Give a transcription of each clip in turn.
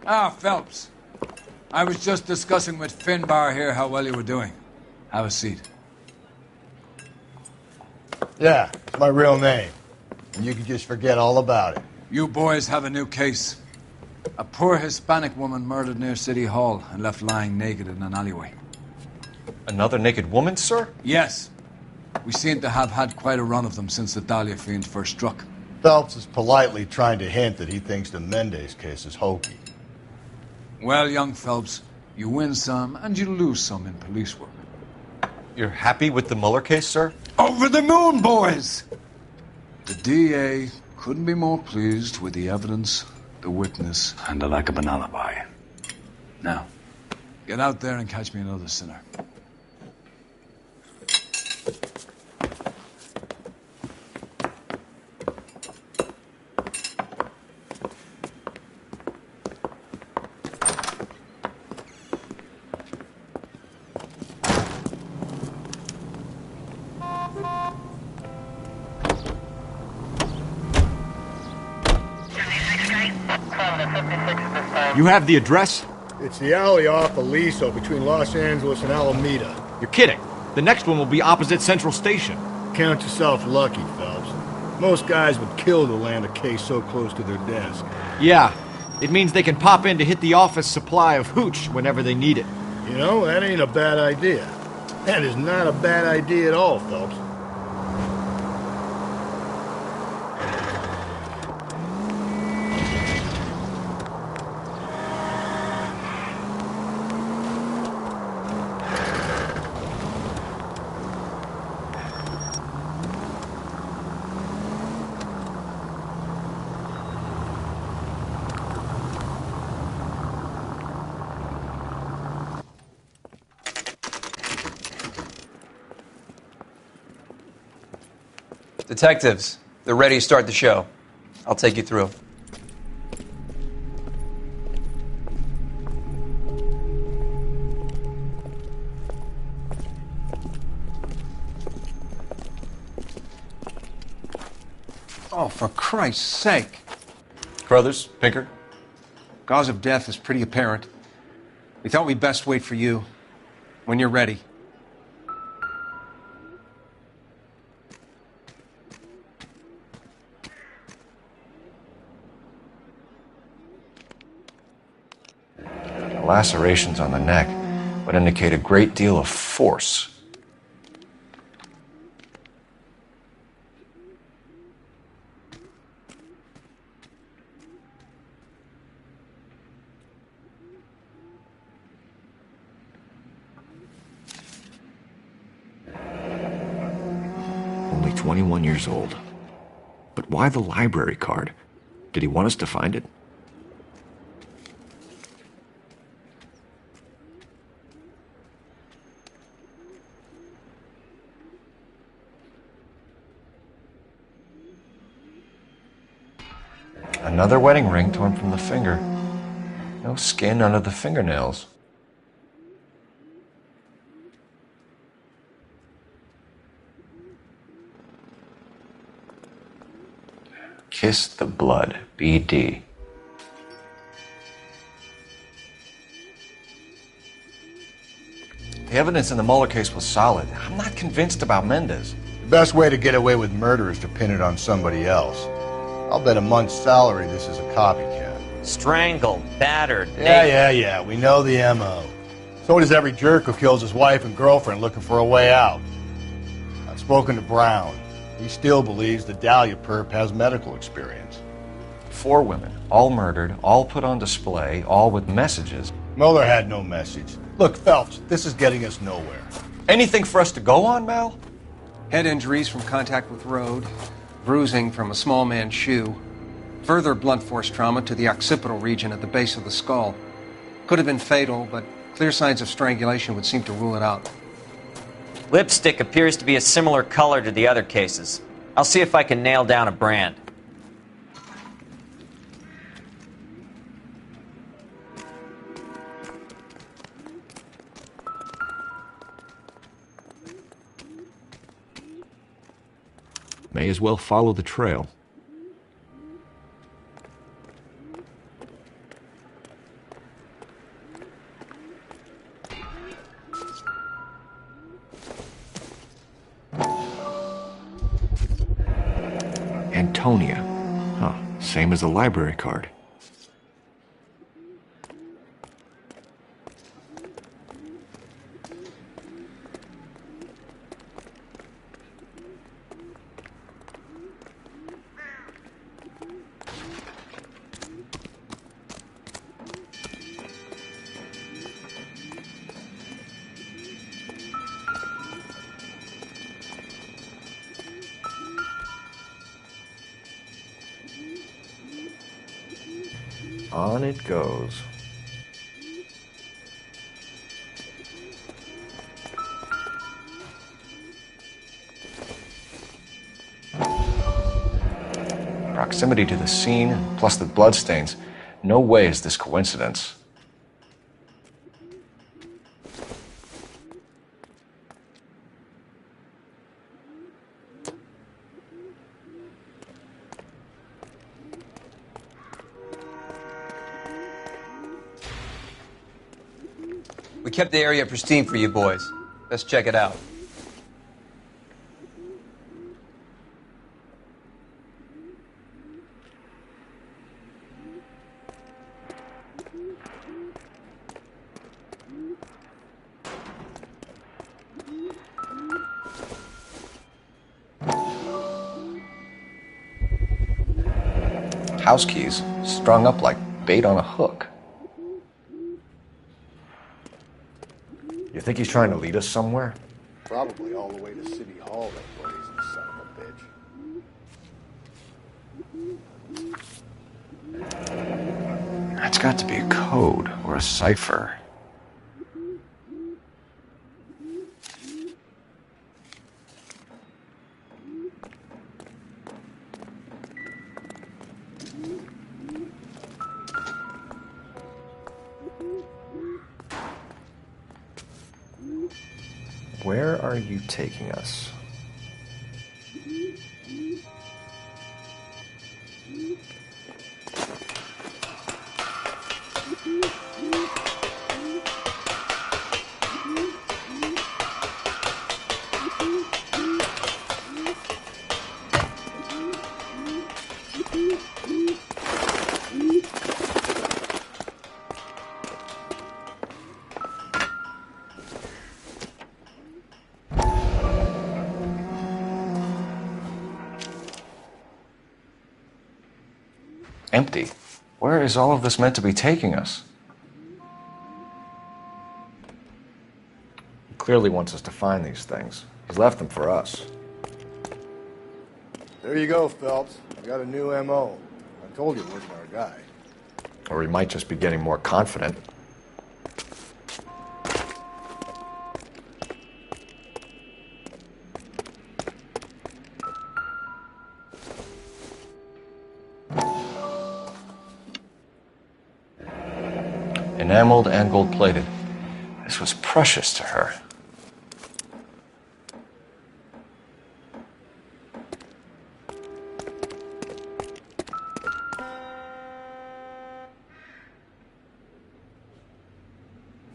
Ah, Phelps. I was just discussing with Finbar here how well you were doing. Have a seat. Yeah, it's my real name. And you can just forget all about it. You boys have a new case. A poor Hispanic woman murdered near City Hall and left lying naked in an alleyway. Another naked woman, sir? Yes. We seem to have had quite a run of them since the Dahlia fiend first struck. Phelps is politely trying to hint that he thinks the Mendez case is hokey. Well, young Phelps, you win some and you lose some in police work. You're happy with the Mueller case, sir? Over the moon, boys! The DA couldn't be more pleased with the evidence, the witness, and the lack of an alibi. Now, get out there and catch me another sinner. You have the address? It's the alley off Aliso between Los Angeles and Alameda. You're kidding. The next one will be opposite Central Station. Count yourself lucky, Phelps. Most guys would kill to land a case so close to their desk. Yeah, it means they can pop in to hit the office supply of hooch whenever they need it. You know, that ain't a bad idea. That is not a bad idea at all, Phelps. Detectives, they're ready to start the show. I'll take you through. Oh, for Christ's sake. Carruthers, Pinker? Cause of death is pretty apparent. We thought we'd best wait for you. When you're ready. Lacerations on the neck would indicate a great deal of force. Only 21 years old. But why the library card? Did he want us to find it? Another wedding ring torn from the finger. No skin under the fingernails. Kiss the blood, BD. The evidence in the Mueller case was solid. I'm not convinced about Mendez. The best way to get away with murder is to pin it on somebody else. I'll bet a month's salary this is a copycat. Strangled, battered, Yeah, we know the M.O. So does every jerk who kills his wife and girlfriend looking for a way out. I've spoken to Brown. He still believes the Dahlia perp has medical experience. 4 women, all murdered, all put on display, all with messages. Mueller had no message. Look, Phelps, this is getting us nowhere. Anything for us to go on, Mal? Head injuries from contact with road, bruising from a small man's shoe, further blunt force trauma to the occipital region at the base of the skull. Could have been fatal, but clear signs of strangulation would seem to rule it out. Lipstick appears to be a similar color to the other cases. I'll see if I can nail down a brand. May as well follow the trail. Antonia. Huh, same as the library card. On it goes. Proximity to the scene, plus the bloodstains. No way is this coincidence. We kept the area pristine for you boys. Let's check it out. House keys, strung up like bait on a hook. You think he's trying to lead us somewhere? Probably all the way to City Hall, that brazen son of a bitch. That's got to be a code or a cipher. Where are you taking us? Empty. Where is all of this meant to be taking us? He clearly wants us to find these things. He's left them for us. There you go, Phelps. You got a new M.O. I told you it wasn't our guy. Or he might just be getting more confident. Enameled and gold-plated. This was precious to her.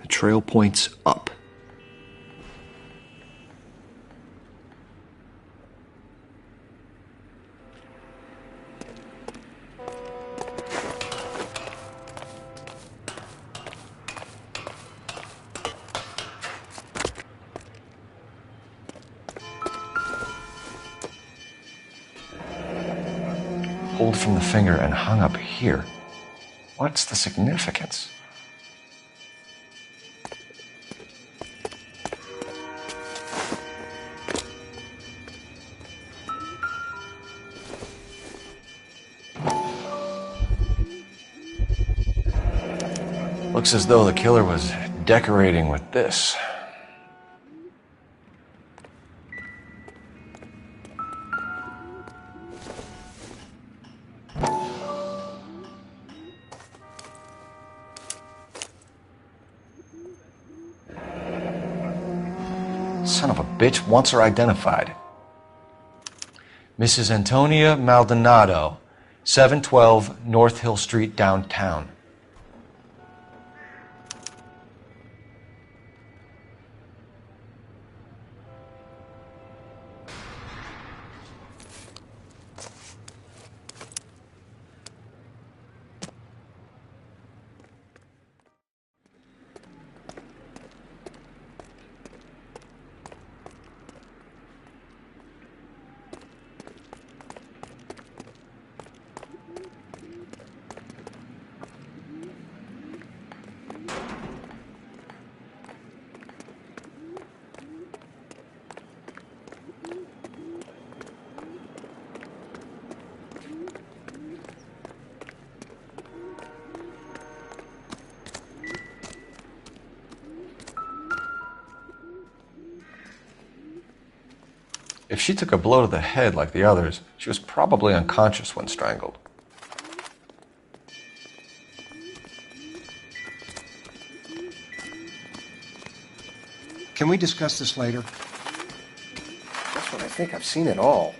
The trail points up. Pulled from the finger and hung up here. What's the significance? Looks as though the killer was decorating with this. Son of a bitch wants her identified. Mrs. Antonia Maldonado, 712 North Hill Street, downtown. If she took a blow to the head like the others, she was probably unconscious when strangled. Can we discuss this later? That's what I think. I've seen it all.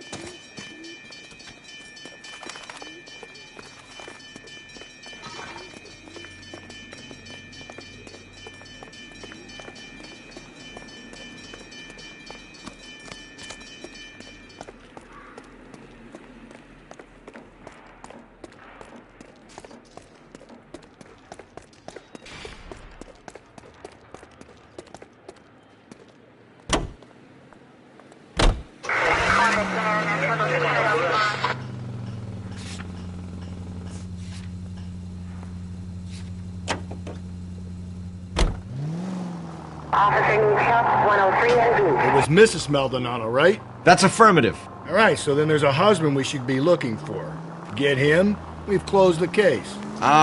It was Mrs. Maldonado, right? That's affirmative. All right, so then there's a husband we should be looking for. Get him, we've closed the case.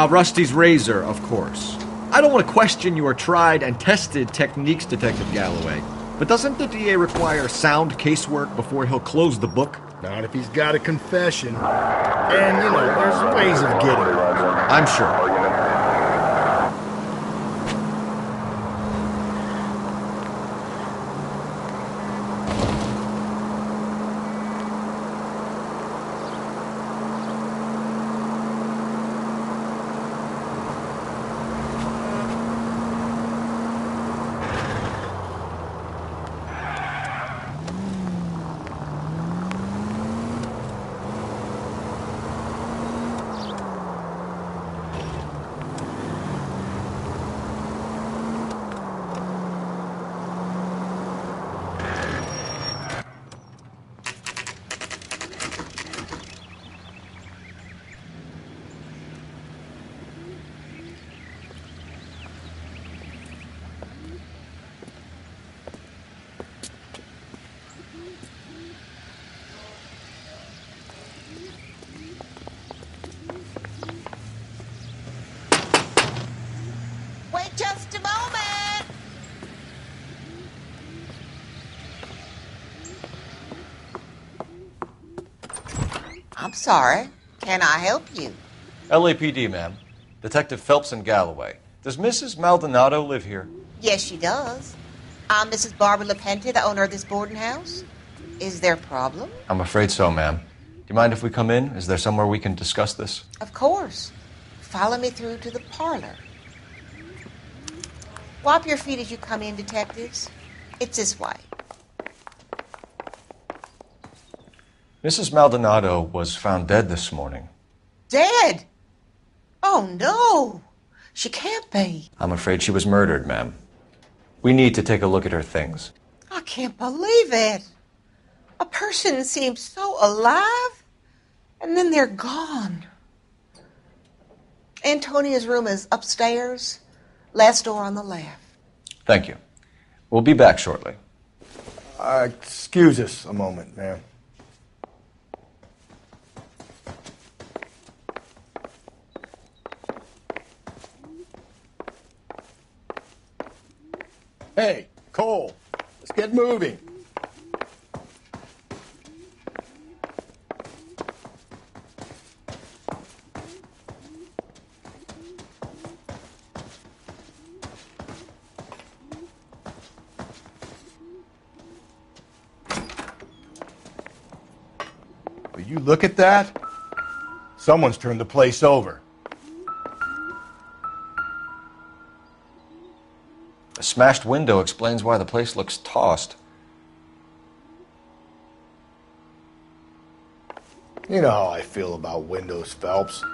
Rusty's razor, of course. I don't want to question your tried and tested techniques, Detective Galloway. But doesn't the DA require sound casework before he'll close the book? Not if he's got a confession. And, there's ways of getting it. I'm sure. Wait just a moment! I'm sorry. Can I help you? LAPD, ma'am. Detective Phelps and Galloway. Does Mrs. Maldonado live here? Yes, she does. I'm Mrs. Barbara LaPenta, the owner of this boarding house. Is there a problem? I'm afraid so, ma'am. Do you mind if we come in? Is there somewhere we can discuss this? Of course. Follow me through to the parlor. Wipe your feet as you come in, detectives. It's this way. Mrs. Maldonado was found dead this morning. Dead? Oh, no. She can't be. I'm afraid she was murdered, ma'am. We need to take a look at her things. I can't believe it. A person seems so alive, and then they're gone. Antonia's room is upstairs, last door on the left. Thank you. We'll be back shortly. Excuse us a moment, ma'am. Hey, Cole, let's get moving. Will you look at that? Someone's turned the place over. A smashed window explains why the place looks tossed. You know how I feel about windows, Phelps.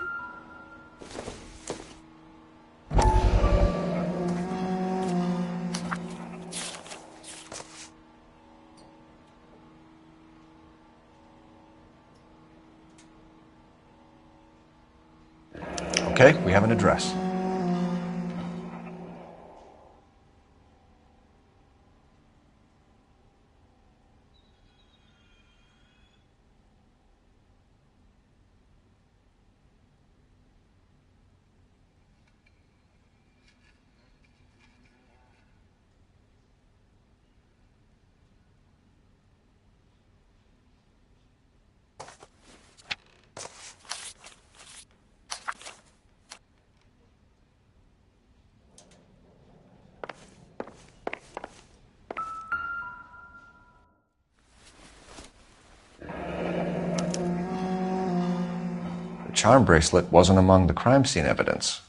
Okay, we have an address. charm bracelet wasn't among the crime scene evidence.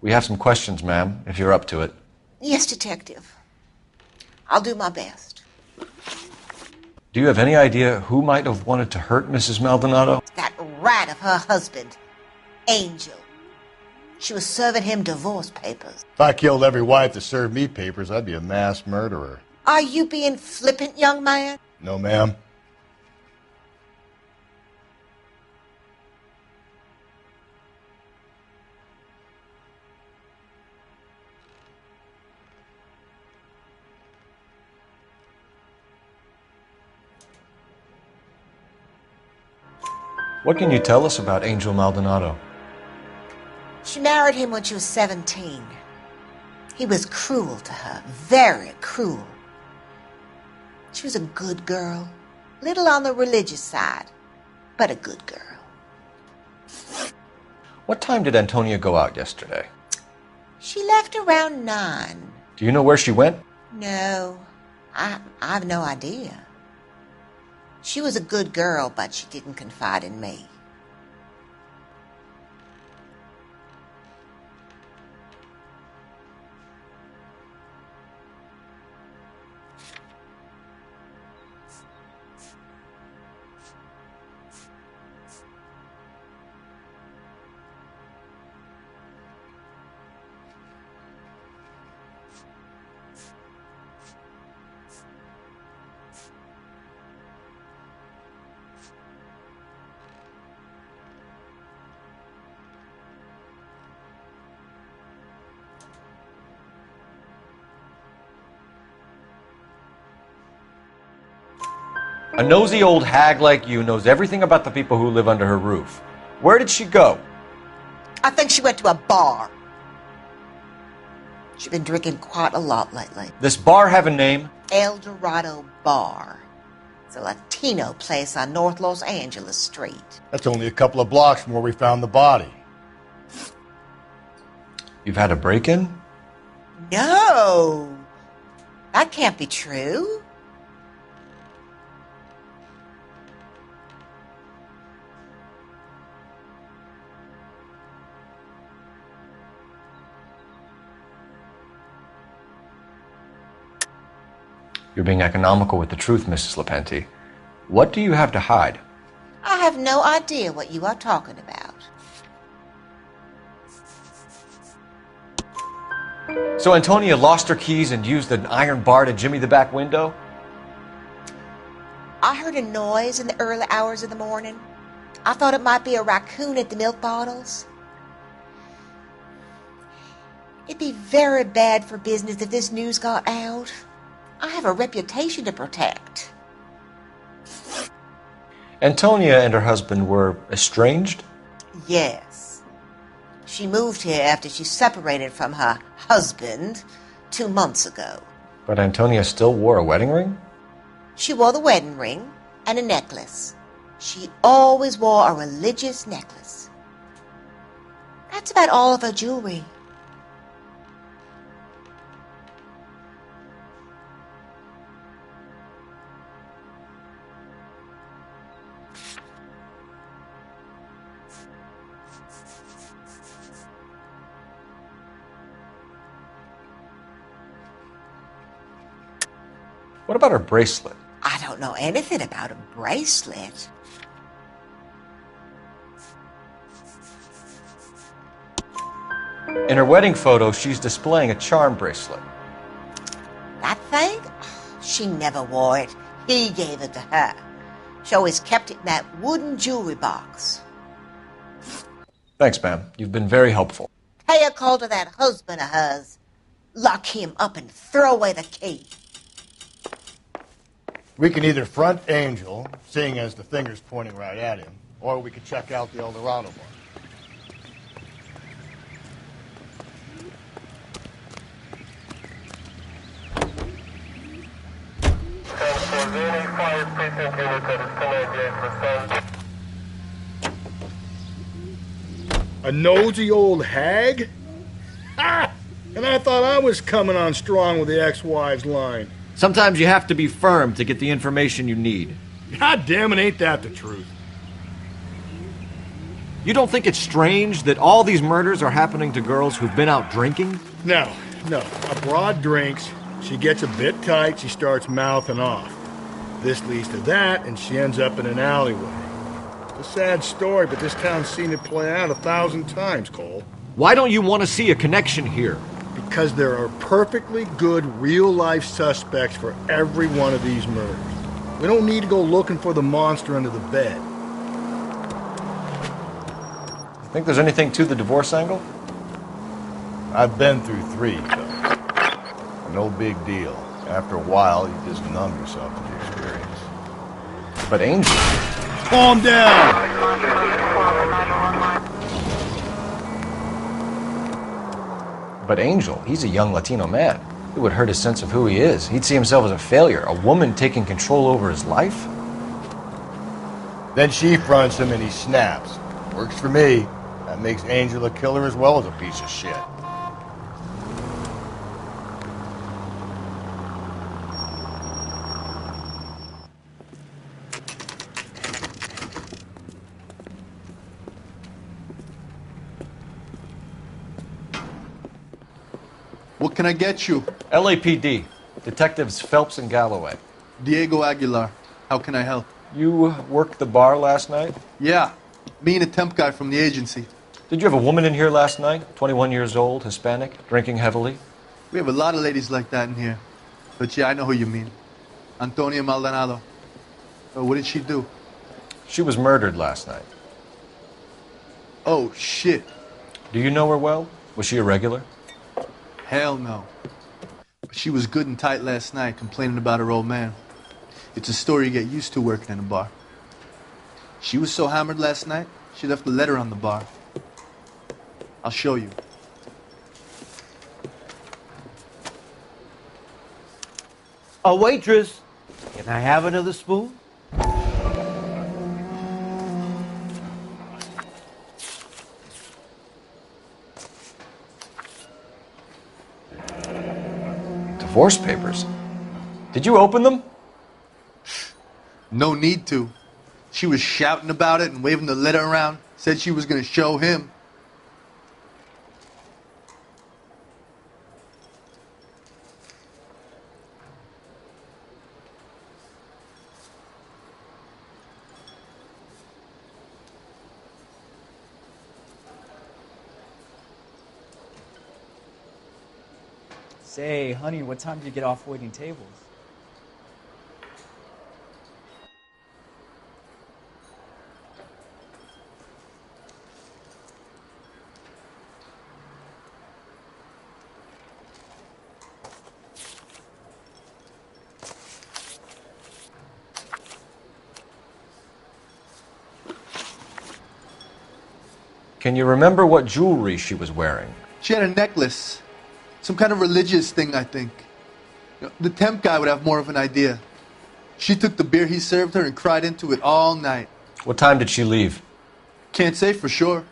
We have some questions, ma'am, if you're up to it. Yes, Detective. I'll do my best. Do you have any idea who might have wanted to hurt Mrs. Maldonado? That rat of her husband, Angel. She was serving him divorce papers. If I killed every wife that served me papers, I'd be a mass murderer. Are you being flippant, young man? No, ma'am. What can you tell us about Angel Maldonado? She married him when she was 17. He was cruel to her, very cruel. She was a good girl, little on the religious side, but a good girl. What time did Antonia go out yesterday? She left around 9. Do you know where she went? No, I have no idea. She was a good girl, but she didn't confide in me. A nosy old hag like you knows everything about the people who live under her roof. Where did she go? I think she went to a bar. She's been drinking quite a lot lately. This bar have a name? El Dorado Bar. It's a Latino place on North Los Angeles Street. That's only a couple of blocks from where we found the body. You've had a break-in? No! That can't be true. You're being economical with the truth, Mrs. Lepenti. What do you have to hide? I have no idea what you are talking about. So Antonia lost her keys and used an iron bar to jimmy the back window? I heard a noise in the early hours of the morning. I thought it might be a raccoon at the milk bottles. It'd be very bad for business if this news got out. I have a reputation to protect. Antonia and her husband were estranged? Yes. She moved here after she separated from her husband 2 months ago. But Antonia still wore a wedding ring? She wore the wedding ring and a necklace. She always wore a religious necklace. That's about all of her jewelry. What about her bracelet? I don't know anything about a bracelet. In her wedding photo, she's displaying a charm bracelet. That thing? She never wore it. He gave it to her. She always kept it in that wooden jewelry box. Thanks, ma'am. You've been very helpful. Pay a call to that husband of hers. Lock him up and throw away the key. We can either front Angel, seeing as the finger's pointing right at him, or we could check out the El Dorado bar. Any fire A nosy old hag? Ha! And I thought I was coming on strong with the ex-wives line. Sometimes you have to be firm to get the information you need. God damn it, ain't that the truth? You don't think it's strange that all these murders are happening to girls who've been out drinking? No. A broad drinks, she gets a bit tight, she starts mouthing off. This leads to that, and she ends up in an alleyway. It's a sad story, but this town's seen it play out 1,000 times, Cole. Why don't you want to see a connection here? Because there are perfectly good real-life suspects for every one of these murders. We don't need to go looking for the monster under the bed. Think there's anything to the divorce angle? I've been through 3, so no big deal. After a while, you just numb yourself to the experience. But Angel... Calm down! But Angel, he's a young Latino man. It would hurt his sense of who he is. He'd see himself as a failure, a woman taking control over his life. Then she fronts him and he snaps. Works for me. That makes Angel a killer as well as a piece of shit. What can I get you? LAPD. Detectives Phelps and Galloway. Diego Aguilar. How can I help? You worked the bar last night? Yeah. Me and a temp guy from the agency. Did you have a woman in here last night? 21 years old, Hispanic, drinking heavily? We have a lot of ladies like that in here. But yeah, I know who you mean. Antonia Maldonado. Oh, what did she do? She was murdered last night. Oh, shit. Do you know her well? Was she a regular? Hell no. But she was good and tight last night, complaining about her old man. It's a story you get used to working in a bar. She was so hammered last night, she left a letter on the bar. I'll show you. A waitress, can I have another spoon? Divorce papers. Did you open them? No need to. She was shouting about it and waving the letter around. Said she was going to show him. Say, honey, what time do you get off waiting tables? Can you remember what jewelry she was wearing? She had a necklace. Some kind of religious thing, I think. The temp guy would have more of an idea. She took the beer he served her and cried into it all night. What time did she leave? Can't say for sure.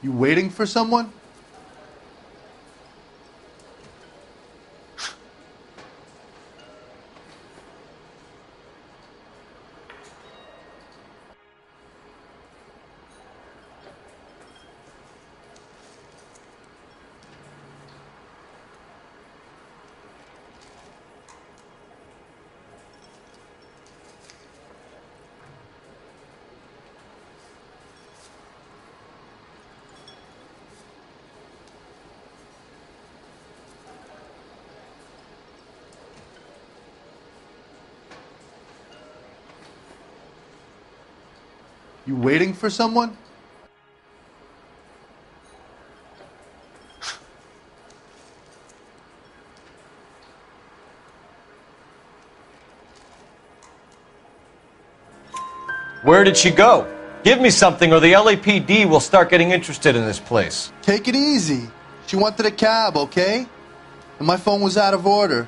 You waiting for someone? You waiting for someone? Where did she go? Give me something or the LAPD will start getting interested in this place. Take it easy. She wanted a cab, okay? And my phone was out of order.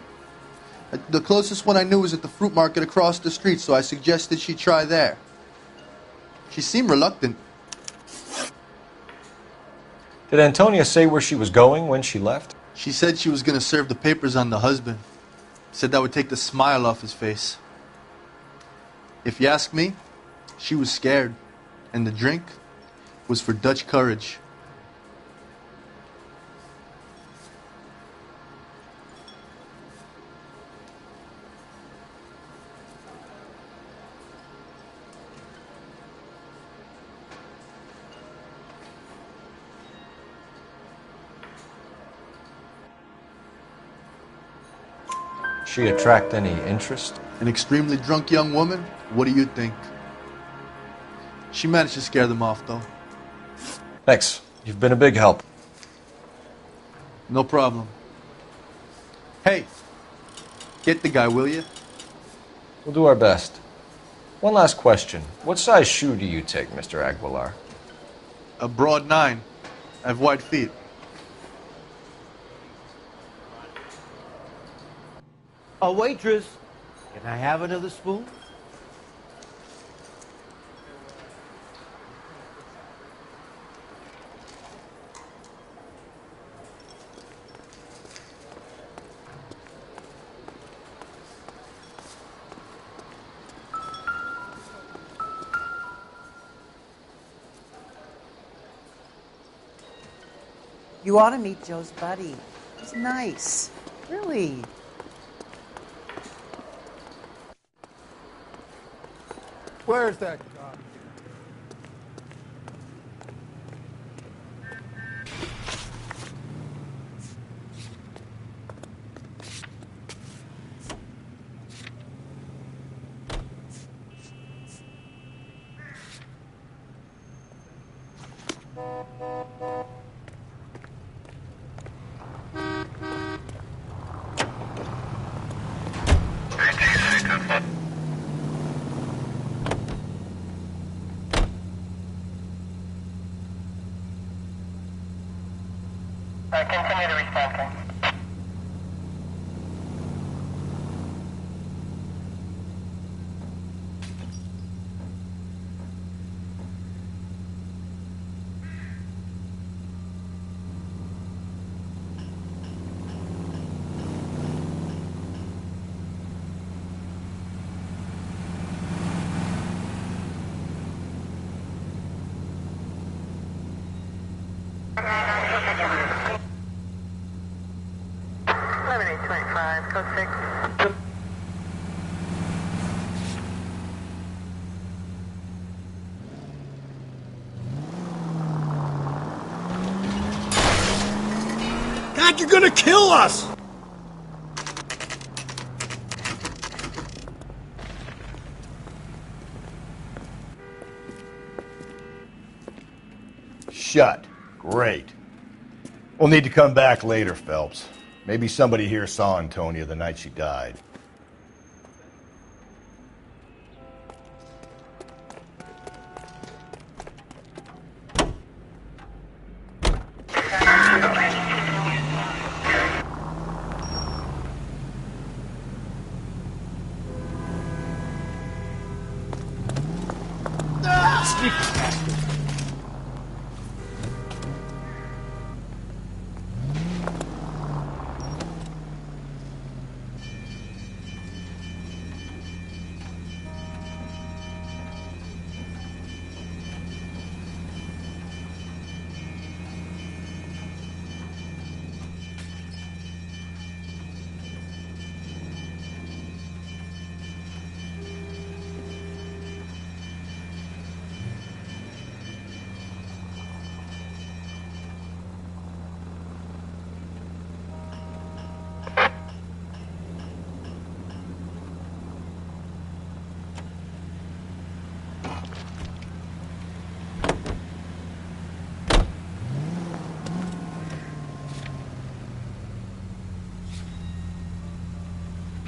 The closest one I knew was at the fruit market across the street, so I suggested she try there. She seemed reluctant. Did Antonia say where she was going when she left? She said she was going to serve the papers on the husband. Said that would take the smile off his face. If you ask me, she was scared. And the drink was for Dutch courage. She attract any interest? An extremely drunk young woman? What do you think? She managed to scare them off, though. Thanks. You've been a big help. No problem. Hey, get the guy, will you? We'll do our best. One last question. What size shoe do you take, Mr. Aguilar? A broad 9. I have wide feet. A waitress, can I have another spoon? You ought to meet Joe's buddy. He's nice. Really. Where's that cop? Continue to respond. God, you're gonna kill us! Shut. Great. We'll need to come back later, Phelps. Maybe somebody here saw Antonia the night she died.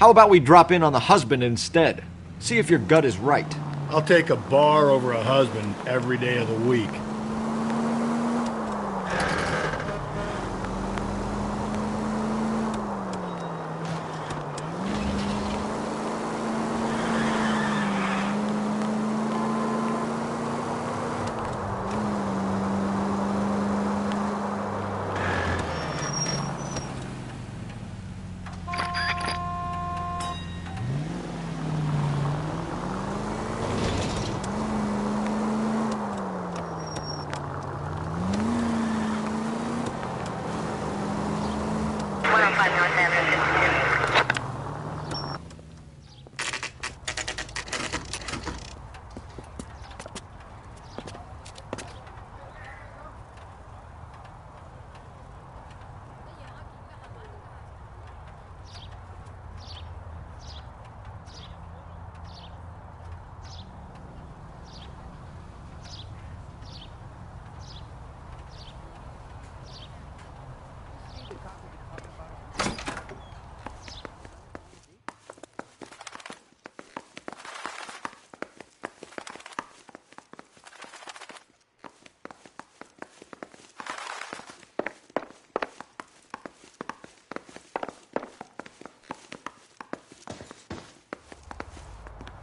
How about we drop in on the husband instead? See if your gut is right. I'll take a bar over a husband every day of the week.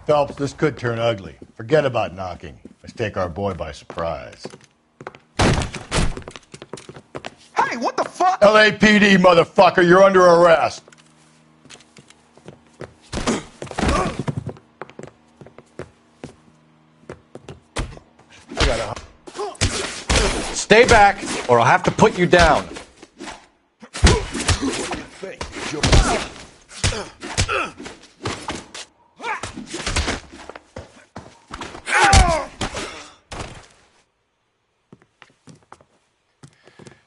Phelps, this could turn ugly. Forget about knocking. Let's take our boy by surprise. Hey, what the fuck? LAPD, motherfucker, you're under arrest. Stay back, or I'll have to put you down.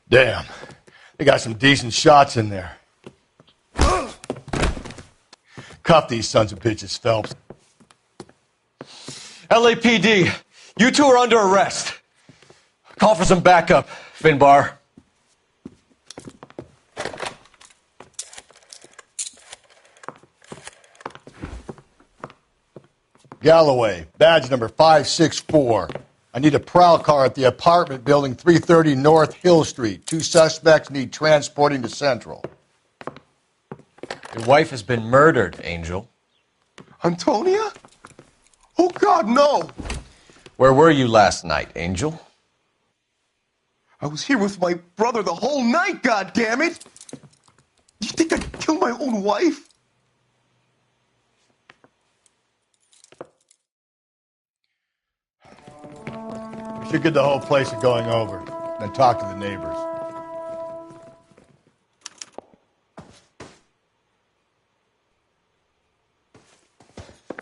Damn. They got some decent shots in there. Cuff these sons of bitches, Phelps. LAPD, you two are under arrest. Call for some backup, Finbar. Galloway, badge number 564. I need a prowl car at the apartment building 330 North Hill Street. 2 suspects need transporting to Central. Your wife has been murdered, Angel. Antonia? Oh, God, no! Where were you last night, Angel? I was here with my brother the whole night, goddammit! You think I'd kill my own wife? We should get the whole place a going over, then talk to the neighbors.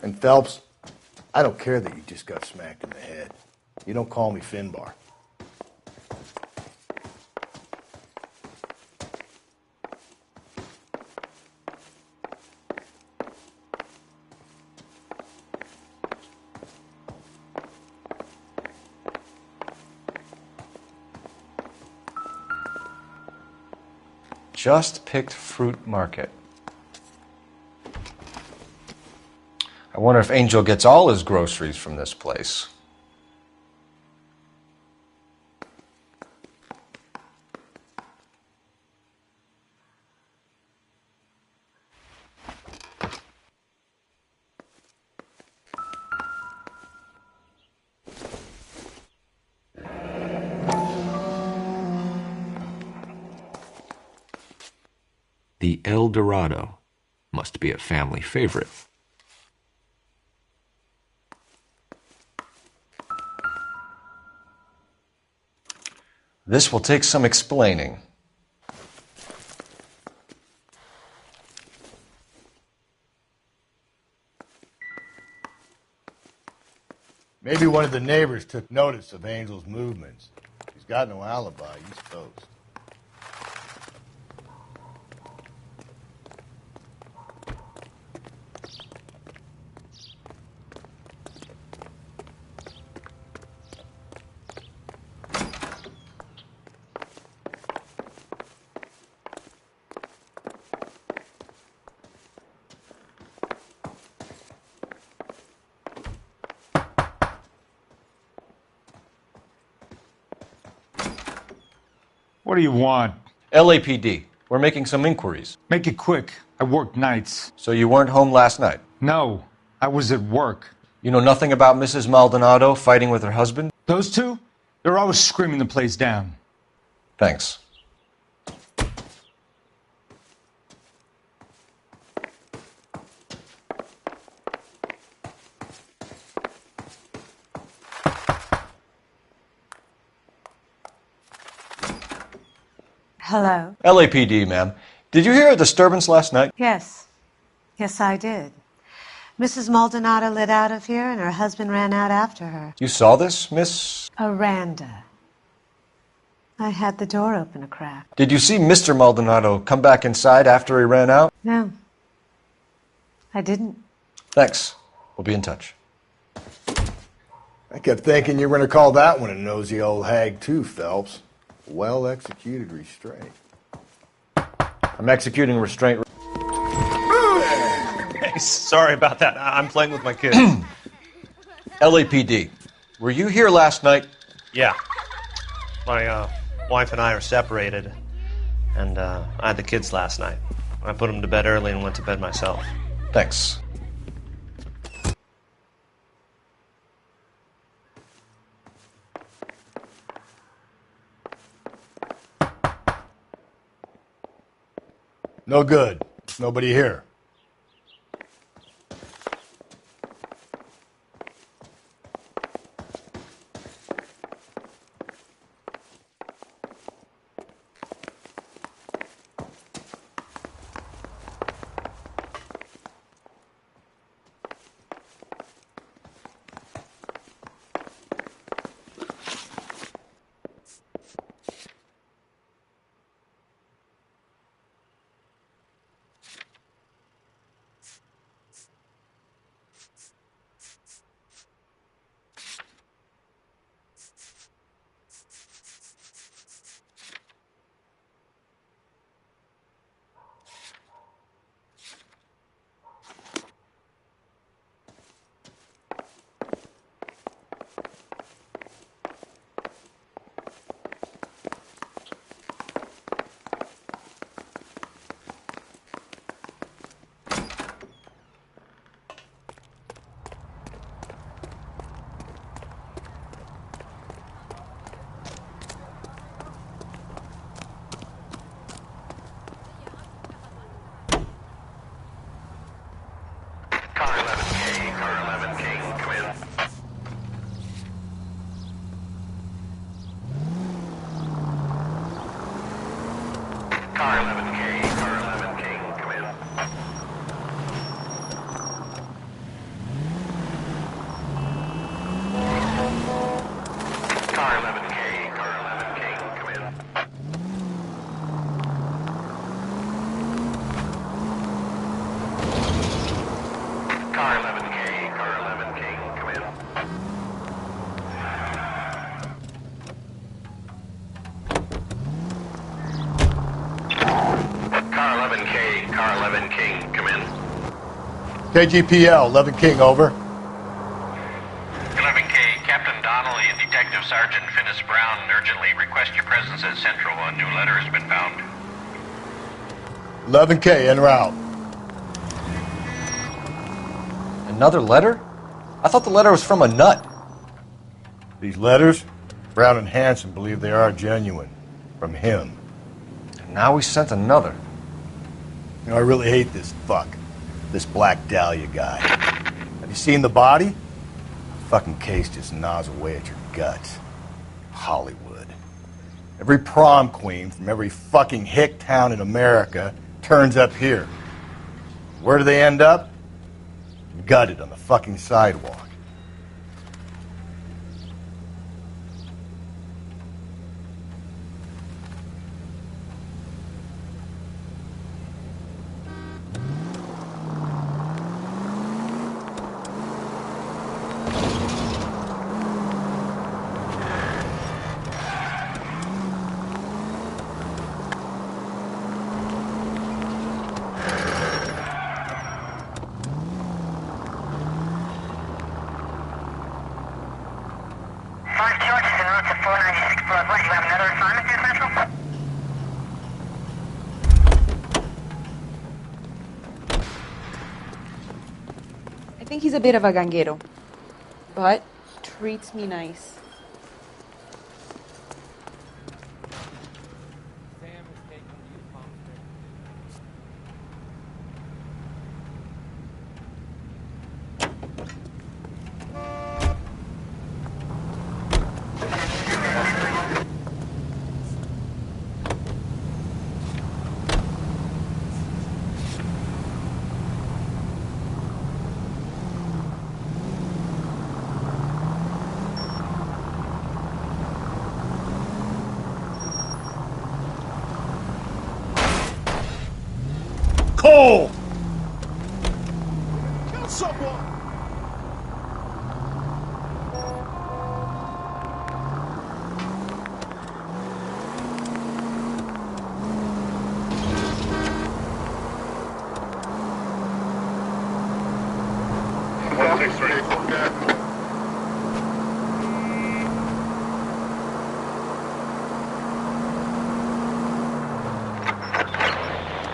And Phelps, I don't care that you just got smacked in the head. You don't call me Finbar. Just picked fruit market. I wonder if Angel gets all his groceries from this place. The El Dorado must be a family favorite. This will take some explaining. Maybe one of the neighbors took notice of Angel's movements. He's got no alibi, East Coast. What do you want? LAPD. We're making some inquiries. Make it quick. I work nights. So you weren't home last night? No, I was at work. You know nothing about Mrs. Maldonado fighting with her husband? Those two? They're always screaming the place down. Thanks. Hello? LAPD, ma'am. Did you hear a disturbance last night? Yes. Yes, I did. Mrs. Maldonado lit out of here, and her husband ran out after her. You saw this, Miss? Aranda. I had the door open a crack. Did you see Mr. Maldonado come back inside after he ran out? No. I didn't. Thanks. We'll be in touch. I kept thinking you were going to call that one a nosy old hag too, Phelps. Well-executed restraint. I'm executing restraint. Hey, sorry about that. I'm playing with my kids. LAPD. Were you here last night? Yeah. My wife and I are separated, and I had the kids last night. I put them to bed early and went to bed myself. Thanks. No good. Nobody here. KGPL, 11 King, over. 11K, Captain Donnelly and Detective Sergeant Finnis Brown urgently request your presence at Central. A new letter has been found. 11K, en route. Another letter? I thought the letter was from a nut. These letters, Brown and Hanson believe they are genuine. From him. And now we sent another. You know, I really hate this fuck. This Black Dahlia guy. Have you seen the body? The fucking case just gnaws away at your guts. Hollywood. Every prom queen from every fucking hick town in America turns up here. Where do they end up? Gutted on the fucking sidewalk. think he's a bit of a ganguero, but treats me nice. Cole! Kill someone!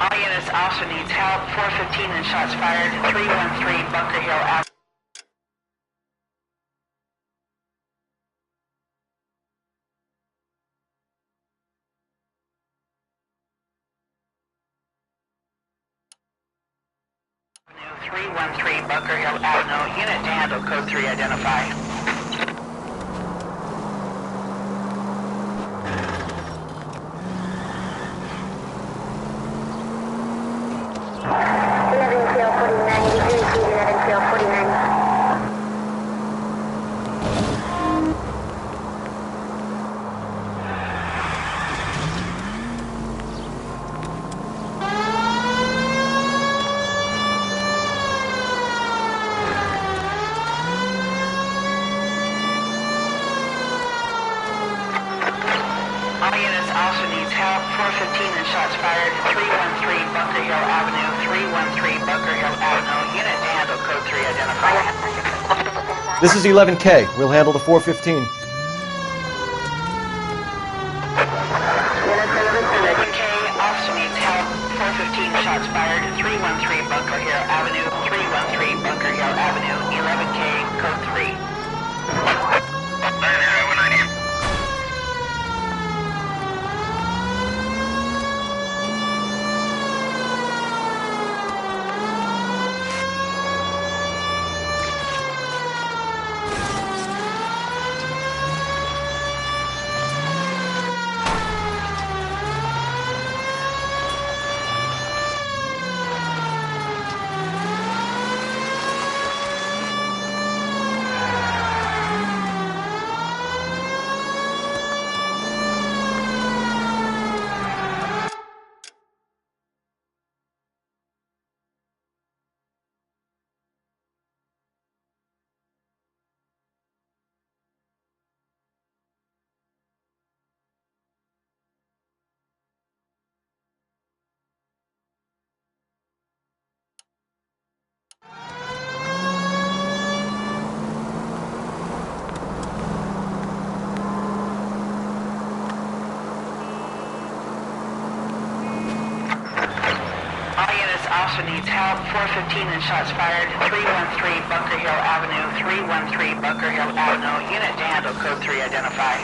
All units also needs help. 415 and shots fired. 313 Bunker Hill Avenue. Bunker Hill Avenue. Unit to handle code 3 identify. All units also needs help. 415 and shots fired. 313 Bunker Hill Avenue. 313 Bunker Hill Avenue. Unit to handle code 3 identify. This is 11K. We'll handle the 415. 11K also needs help. 415 shots fired. 313 Bunker Hill Avenue. 313 Bunker Hill Avenue. 11K code 3. Also needs help. 415 and shots fired. 313 Bunker Hill Avenue. 313 Bunker Hill Avenue. Unit to handle code 3 identify.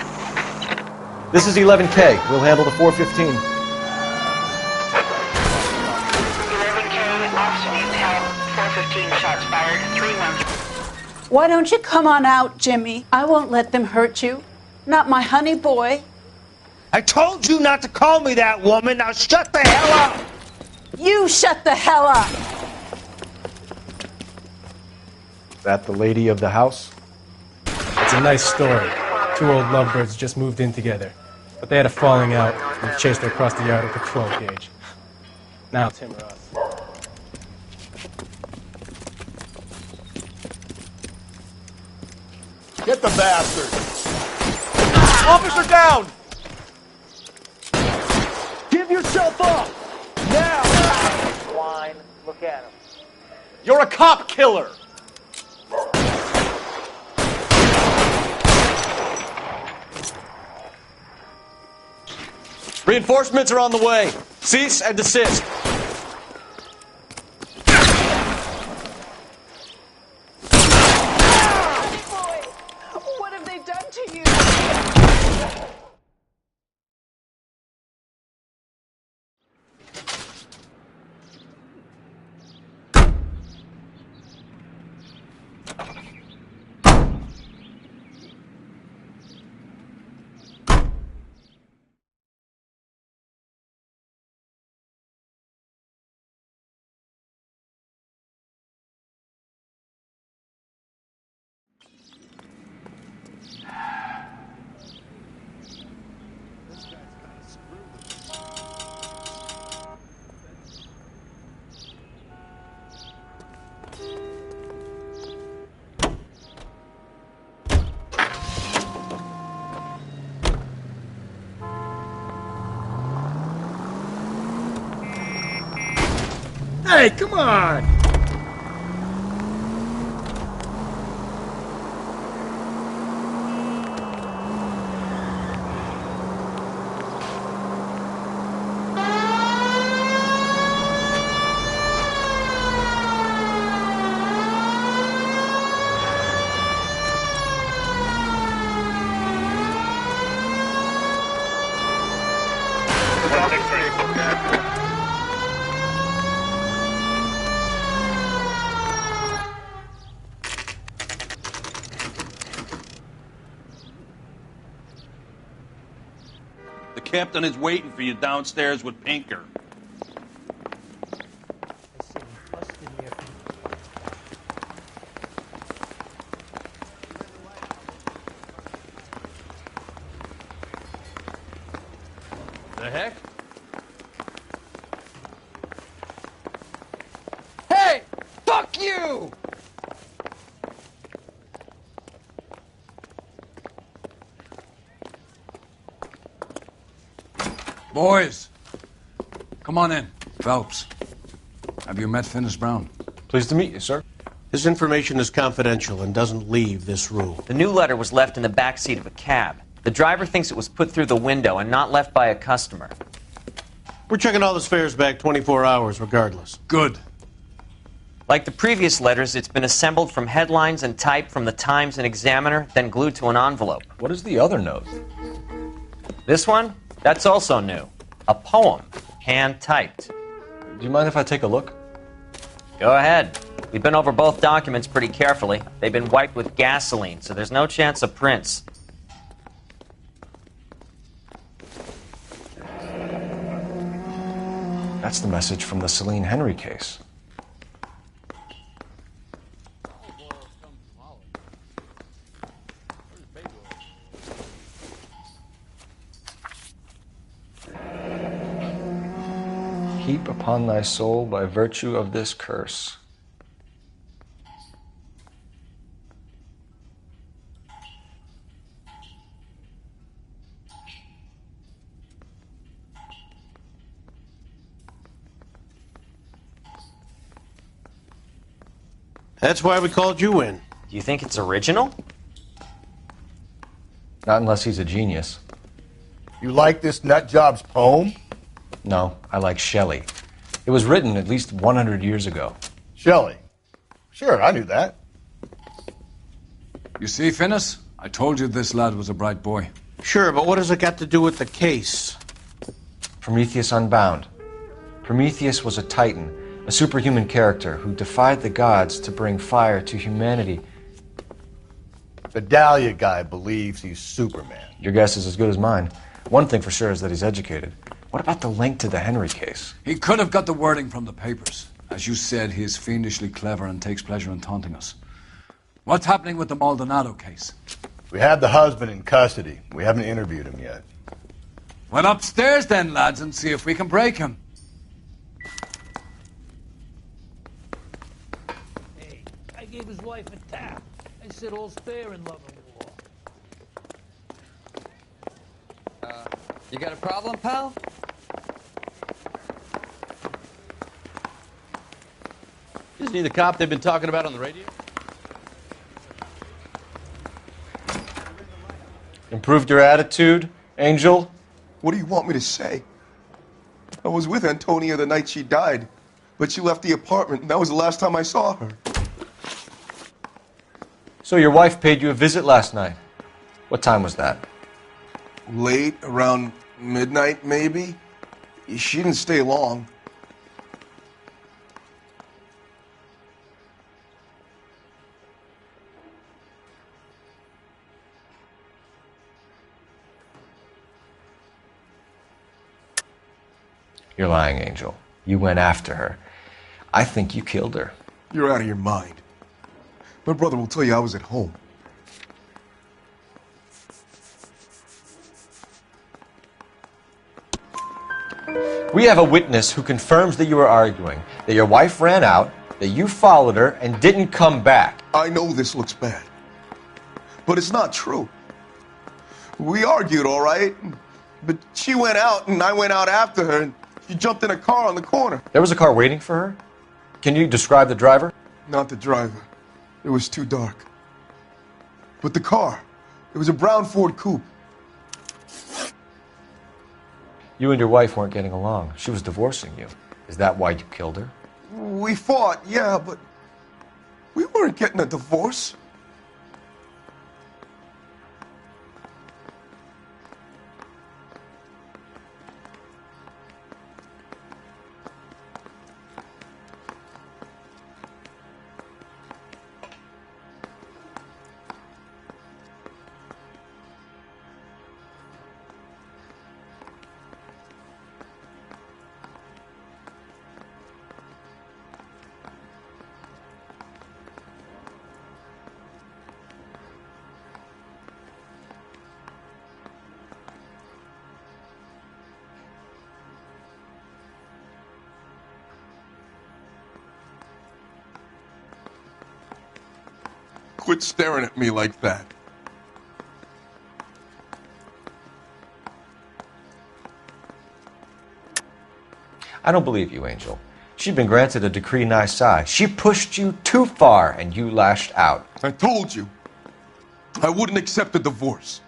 This is 11K. We'll handle the 415. 11K also needs help. 415 shots fired. 313. Why don't you come on out, Jimmy? I won't let them hurt you. Not my honey boy. I told you not to call me that, woman. Now shut the hell up. You shut the hell up! That the lady of the house? It's a nice story. Two old lovebirds just moved in together. But they had a falling out, and we chased her across the yard with a 12 gauge. Now it's him or us. Get the bastard! Officer down! Give yourself up! Now! Swine, look at him. You're a cop killer! Reinforcements are on the way. Cease and desist. Hey, come on! The captain is waiting for you downstairs with Pinker. The heck? Hey! Fuck you! Boys, come on in. Phelps, have you met Finis Brown? Pleased to meet you, sir. This information is confidential and doesn't leave this room. The new letter was left in the back seat of a cab. The driver thinks it was put through the window and not left by a customer. We're checking all this fares back 24 hours regardless. Good. Like the previous letters, it's been assembled from headlines and type from the Times and Examiner, then glued to an envelope. What is the other note? This one? That's also new. A poem, hand-typed. Do you mind if I take a look? Go ahead. We've been over both documents pretty carefully. They've been wiped with gasoline, so there's no chance of prints. That's the message from the Celine Henry case. Heap upon thy soul by virtue of this curse. That's why we called you in. Do you think it's original? Not unless he's a genius. You like this nutjob's poem? No, I like Shelley. It was written at least 100 years ago. Shelley? Sure, I knew that. You see, Finis? I told you this lad was a bright boy. Sure, but what has it got to do with the case? Prometheus Unbound. Prometheus was a titan, a superhuman character who defied the gods to bring fire to humanity. The Dahlia guy believes he's Superman. Your guess is as good as mine. One thing for sure is that he's educated. What about the link to the Henry case? He could have got the wording from the papers. As you said, he is fiendishly clever and takes pleasure in taunting us. What's happening with the Maldonado case? We have the husband in custody. We haven't interviewed him yet. Well, upstairs then, lads, and see if we can break him. Hey, I gave his wife a tap. I said all's fair in love and war. You got a problem, pal? Isn't he the cop they've been talking about on the radio? Improved your attitude, Angel? What do you want me to say? I was with Antonia the night she died, but she left the apartment, and that was the last time I saw her. So your wife paid you a visit last night. What time was that? Late, around midnight, maybe? She didn't stay long. You're lying, Angel. You went after her. I think you killed her. You're out of your mind. My brother will tell you I was at home. We have a witness who confirms that you were arguing, that your wife ran out, that you followed her, and didn't come back. I know this looks bad, but it's not true. We argued, all right, but she went out, and I went out after her, and she jumped in a car on the corner. There was a car waiting for her? Can you describe the driver? Not the driver. It was too dark. But the car. It was a brown Ford Coupe. You and your wife weren't getting along. She was divorcing you. Is that why you killed her? We fought, yeah, but we weren't getting a divorce. Quit staring at me like that. I don't believe you, Angel. She'd been granted a decree nisi. She pushed you too far, and you lashed out. I told you. I wouldn't accept a divorce.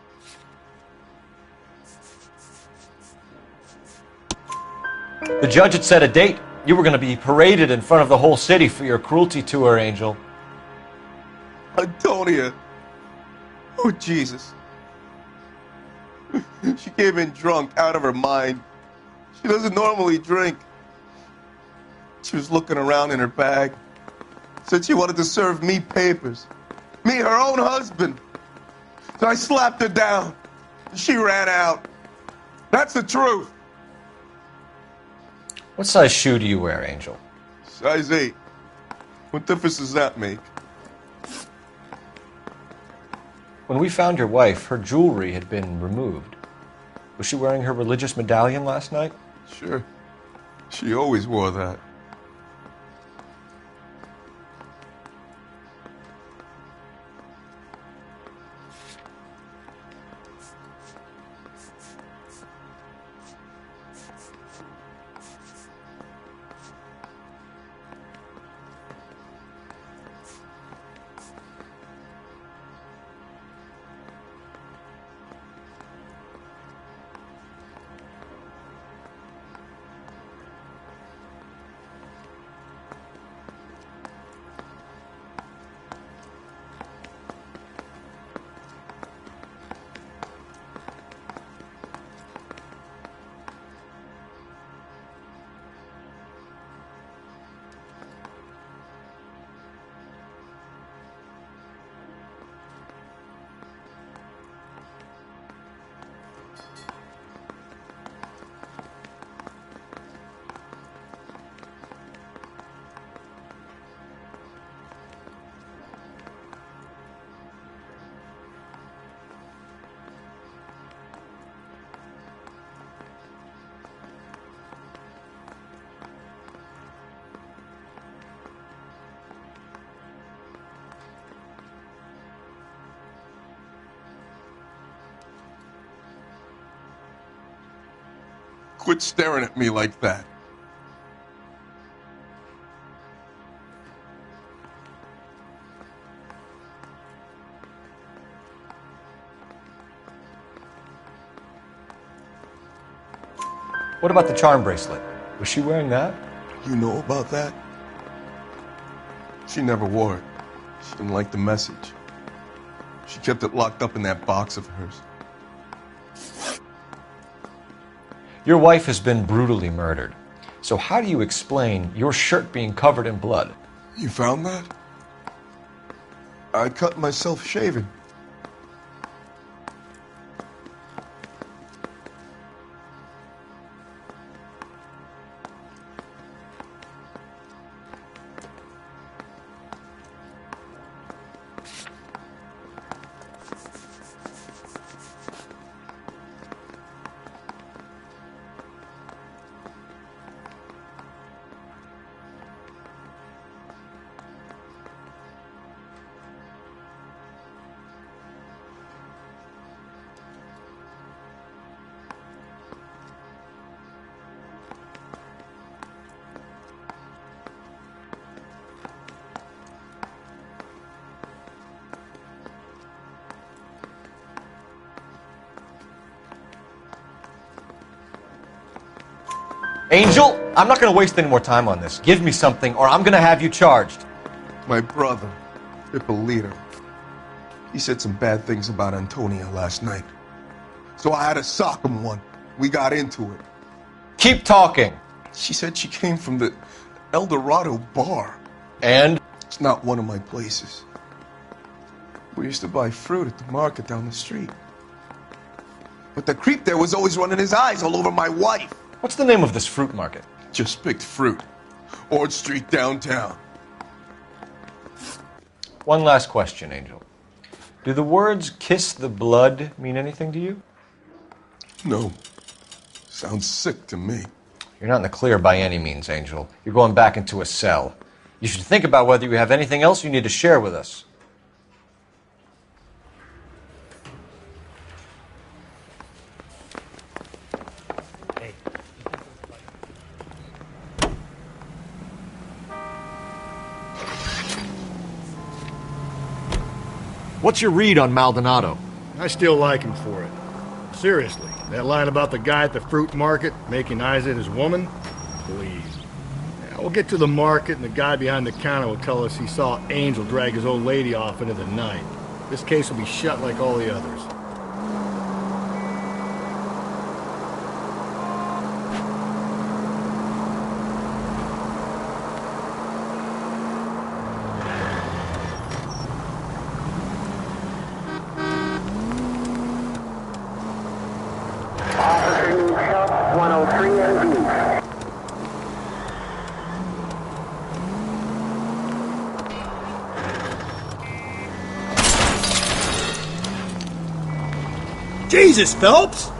The judge had set a date. You were going to be paraded in front of the whole city for your cruelty to her, Angel. Antonia. Oh, Jesus. She came in drunk, out of her mind. She doesn't normally drink. She was looking around in her bag. Said she wanted to serve me papers. Me, her own husband. So I slapped her down. She ran out. That's the truth. What size shoe do you wear, Angel? Size 8. What difference does that make? When we found your wife, her jewelry had been removed. Was she wearing her religious medallion last night? Sure. She always wore that. Quit staring at me like that. What about the charm bracelet? Was she wearing that? You know about that? She never wore it. She didn't like the message. She kept it locked up in that box of hers. Your wife has been brutally murdered. So how do you explain your shirt being covered in blood? You found that? I cut myself shaving. Angel, I'm not going to waste any more time on this. Give me something or I'm going to have you charged. My brother, Ippolito, he said some bad things about Antonia last night. So I had to sock him one. We got into it. Keep talking. She said she came from the El Dorado bar. And? It's not one of my places. We used to buy fruit at the market down the street. But the creep there was always running his eyes all over my wife. What's the name of this fruit market? Just picked fruit. Ord Street downtown. One last question, Angel. Do the words kiss the blood mean anything to you? No. Sounds sick to me. You're not in the clear by any means, Angel. You're going back into a cell. You should think about whether you have anything else you need to share with us. What's your read on Maldonado? I still like him for it. Seriously, that line about the guy at the fruit market making eyes at his woman? Please. Yeah, we'll get to the market and the guy behind the counter will tell us he saw Angel drag his old lady off into the night. This case will be shut like all the others. Jesus, Phelps!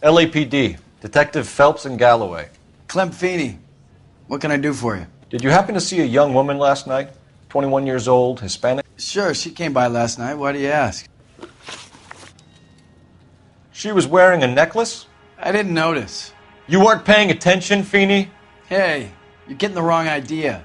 LAPD, Detective Phelps and Galloway. Clem Feeney, what can I do for you? Did you happen to see a young woman last night? 21 years old, Hispanic? Sure, she came by last night. Why do you ask? She was wearing a necklace? I didn't notice. You weren't paying attention, Feeney? Hey, you're getting the wrong idea.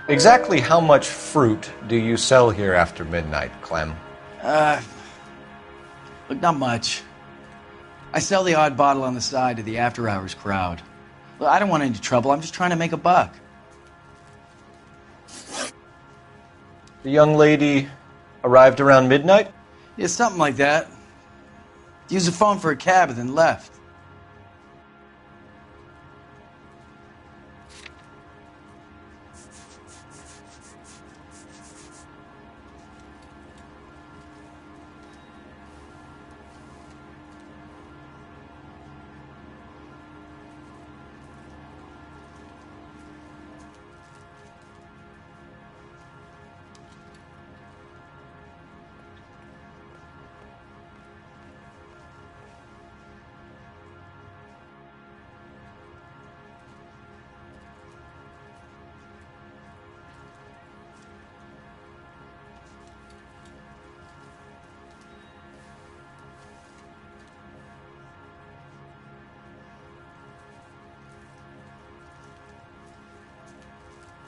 Exactly how much fruit do you sell here after midnight, Clem? Look, not much. I sell the odd bottle on the side to the after-hours crowd. Look, I don't want any trouble. I'm just trying to make a buck. The young lady arrived around midnight? Yeah, something like that. Used the phone for a cab and then left.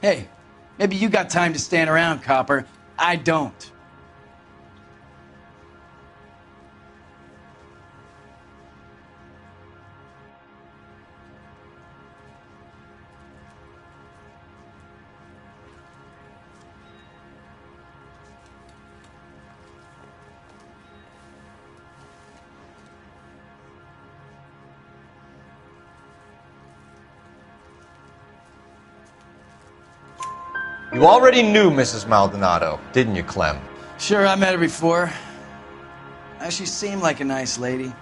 Hey, maybe you got time to stand around, copper. I don't. You already knew Mrs. Maldonado, didn't you, Clem? Sure, I met her before. She seemed like a nice lady.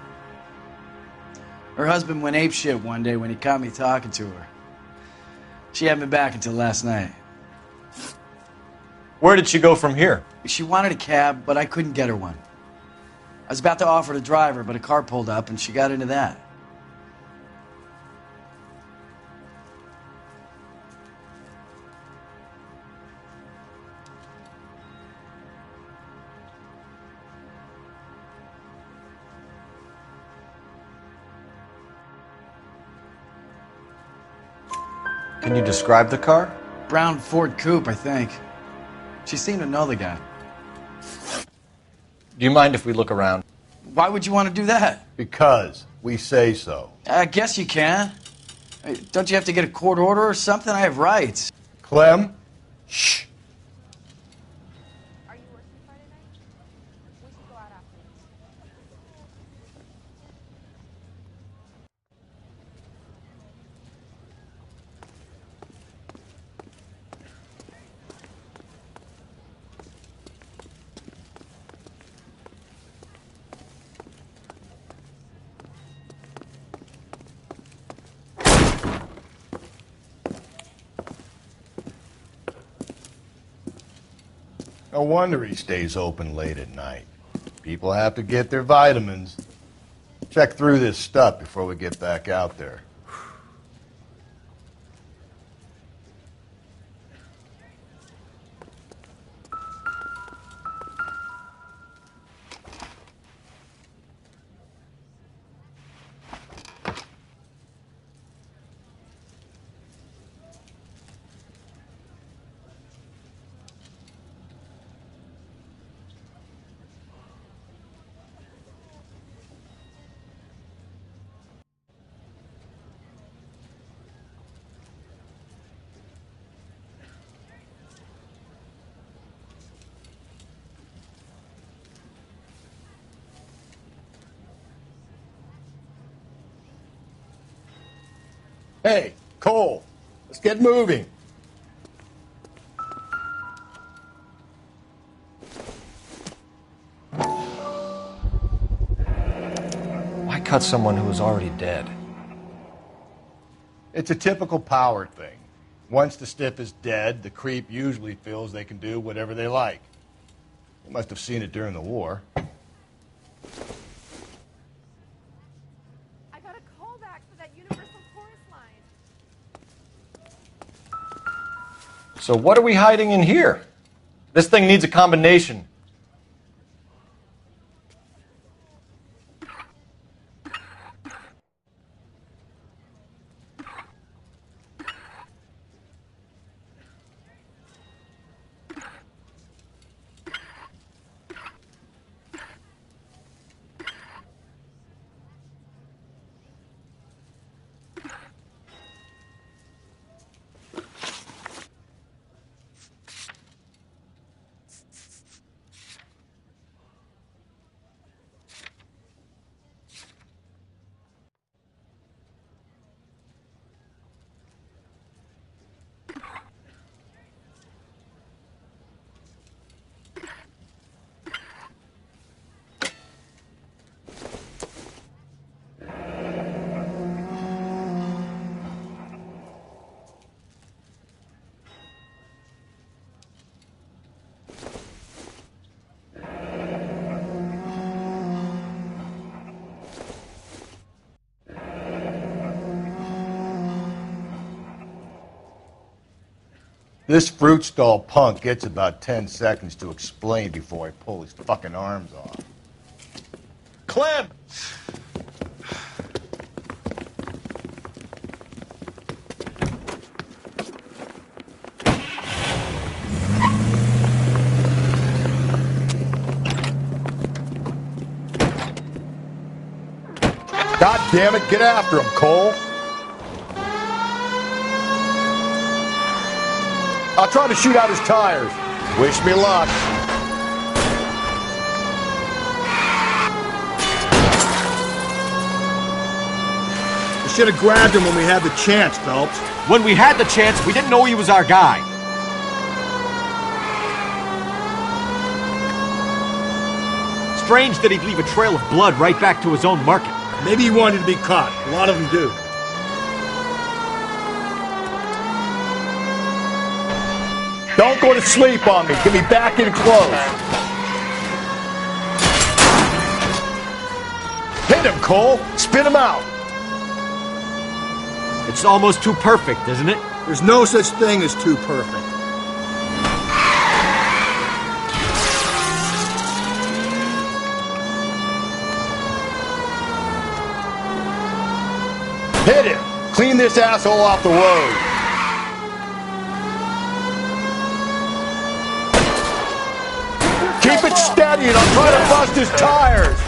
Her husband went apeshit one day when he caught me talking to her. She hadn't been back until last night. Where did she go from here? She wanted a cab, but I couldn't get her one. I was about to offer to drive her, but a car pulled up and she got into that. Can you describe the car? Brown Ford Coupe, I think. She seemed to know the guy. Do you mind if we look around? Why would you want to do that? Because we say so. I guess you can. Hey, don't you have to get a court order or something? I have rights. Clem? Shh. No wonder he stays open late at night. People have to get their vitamins. Check through this stuff before we get back out there. Hey, Cole, let's get moving. Why cut someone who was already dead? It's a typical power thing. Once the stiff is dead, the creep usually feels they can do whatever they like. You must have seen it during the war. I got a callback for that Universal Chorus line. So what are we hiding in here? This thing needs a combination. This fruit stall punk gets about 10 seconds to explain before I pull his fucking arms off. Clem! God damn it, get after him, Cole. I'll try to shoot out his tires. Wish me luck. We should have grabbed him when we had the chance, Phelps. When we had the chance, we didn't know he was our guy. Strange that he'd leave a trail of blood right back to his own market. Maybe he wanted to be caught. A lot of them do. Don't go to sleep on me. Get me back in close. Hit him, Cole. Spin him out. It's almost too perfect, isn't it? There's no such thing as too perfect. Hit him. Clean this asshole off the road. Keep it steady and I'll try to bust his tires.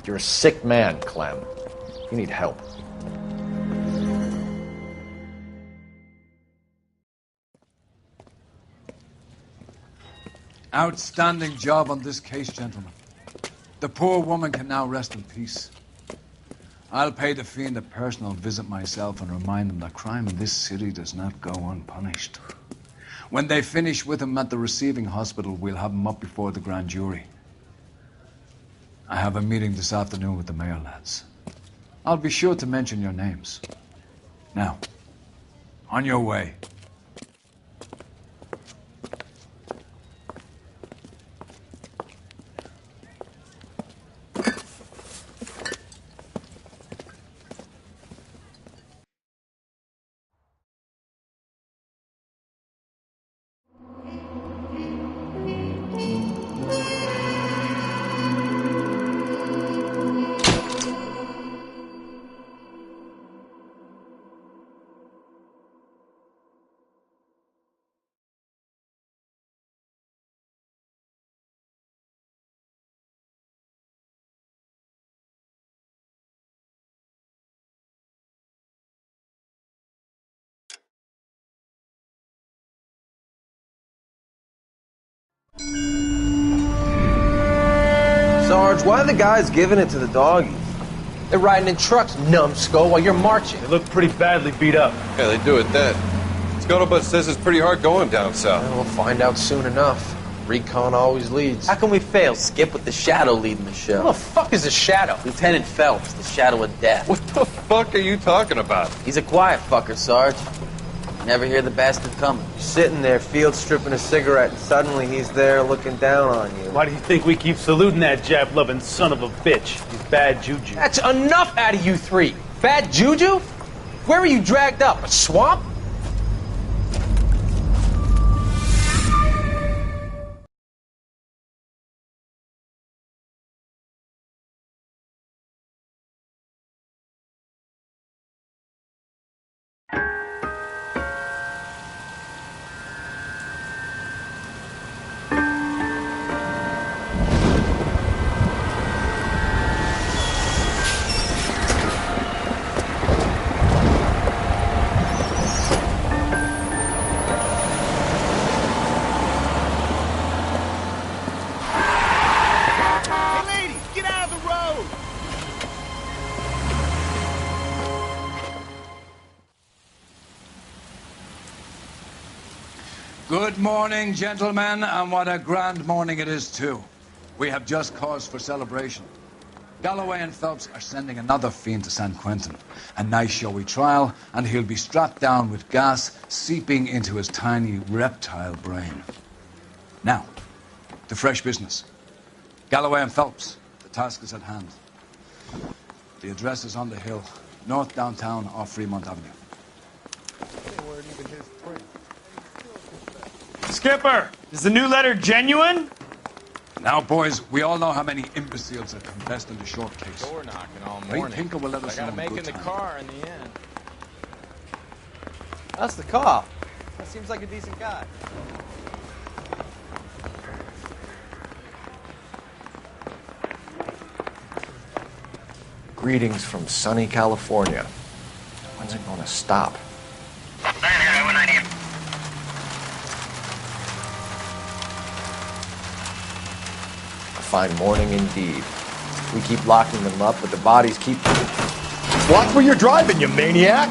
You're a sick man, Clem. You need help. Outstanding job on this case, gentlemen. The poor woman can now rest in peace. I'll pay the fiend a personal visit myself and remind him that crime in this city does not go unpunished. When they finish with him at the receiving hospital, we'll have him up before the grand jury. I have a meeting this afternoon with the mayor lads. I'll be sure to mention your names. Now, on your way. Sarge, why are the guys giving it to the doggies? They're riding in trucks, numbskull, while you're marching. They look pretty badly beat up. Yeah, they do at that. Scuttlebutt says it's pretty hard going down south. Well, we'll find out soon enough. Recon always leads. How can we fail, Skip, with the Shadow leading the show? Who the fuck is the Shadow? Lieutenant Phelps, the Shadow of Death. What the fuck are you talking about? He's a quiet fucker, Sarge. Never hear the bastard coming. You're sitting there, field stripping a cigarette, and suddenly he's there looking down on you. Why do you think we keep saluting that Jap-loving son of a bitch? He's bad juju. That's enough out of you three. Bad juju? Where were you dragged up? A swamp? Good morning, gentlemen, and what a grand morning it is, too. We have just cause for celebration. Galloway and Phelps are sending another fiend to San Quentin. A nice showy trial, and he'll be strapped down with gas seeping into his tiny reptile brain. Now, to fresh business. Galloway and Phelps, the task is at hand. The address is on the hill, north downtown off Fremont Avenue. Skipper, is the new letter genuine? Now, boys, we all know how many imbeciles have confessed in the short case. Door knocking all Ray morning. Pinker will let us I know gotta make in in good the time. car in the end. That's the cop. That seems like a decent guy. Greetings from sunny California. When's it gonna stop? A fine morning indeed. We keep locking them up, but the bodies keep... Watch where you're driving, you maniac!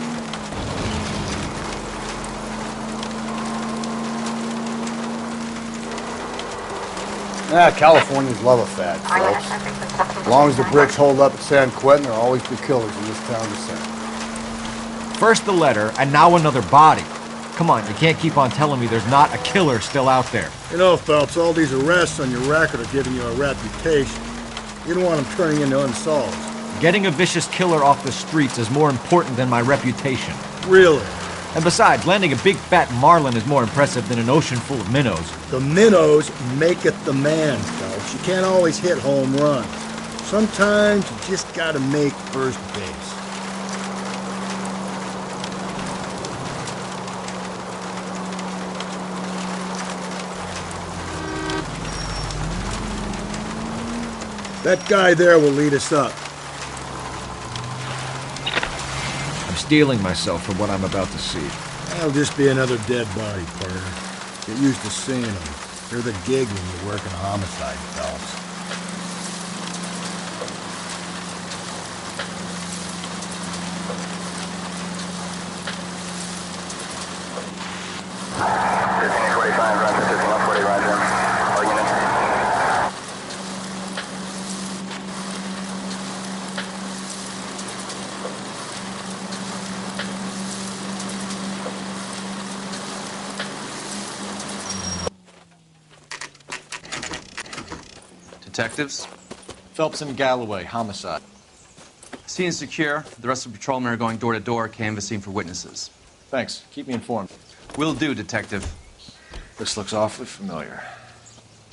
Californians love a fad, folks. As long as the bricks hold up at San Quentin, there'll always be killers in this town to send. First the letter, and now another body. Come on, you can't keep on telling me there's not a killer still out there. You know, Phelps, all these arrests on your record are giving you a reputation. You don't want them turning into unsolved. Getting a vicious killer off the streets is more important than my reputation. Really? And besides, landing a big fat marlin is more impressive than an ocean full of minnows. The minnows maketh the man, Phelps. You can't always hit home runs. Sometimes you just gotta make first base. That guy there will lead us up. I'm steeling myself for what I'm about to see. That'll just be another dead body, partner. Get used to seeing them. They're the gig when you work in homicide, Phelps. Detectives? Phelps and Galloway, homicide. Scene is secure. The rest of the patrolmen are going door to door, canvassing for witnesses. Thanks. Keep me informed. Will do, Detective. This looks awfully familiar.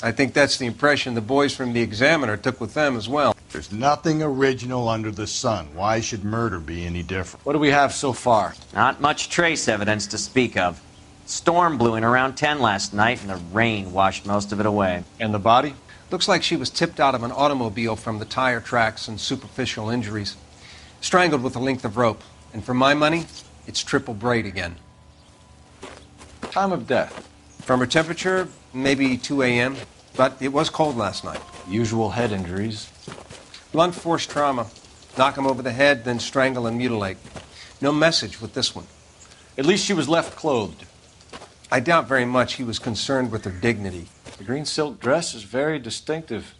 I think that's the impression the boys from the Examiner took with them as well. There's nothing original under the sun. Why should murder be any different? What do we have so far? Not much trace evidence to speak of. Storm blew in around 10 last night, and the rain washed most of it away. And the body? Looks like she was tipped out of an automobile from the tire tracks and superficial injuries. Strangled with a length of rope. And for my money, it's triple braid again. Time of death? From her temperature, maybe 2 a.m. But it was cold last night. Usual head injuries. Blunt force trauma. Knock him over the head, then strangle and mutilate. No message with this one. At least she was left clothed. I doubt very much he was concerned with her dignity. The green silk dress is very distinctive.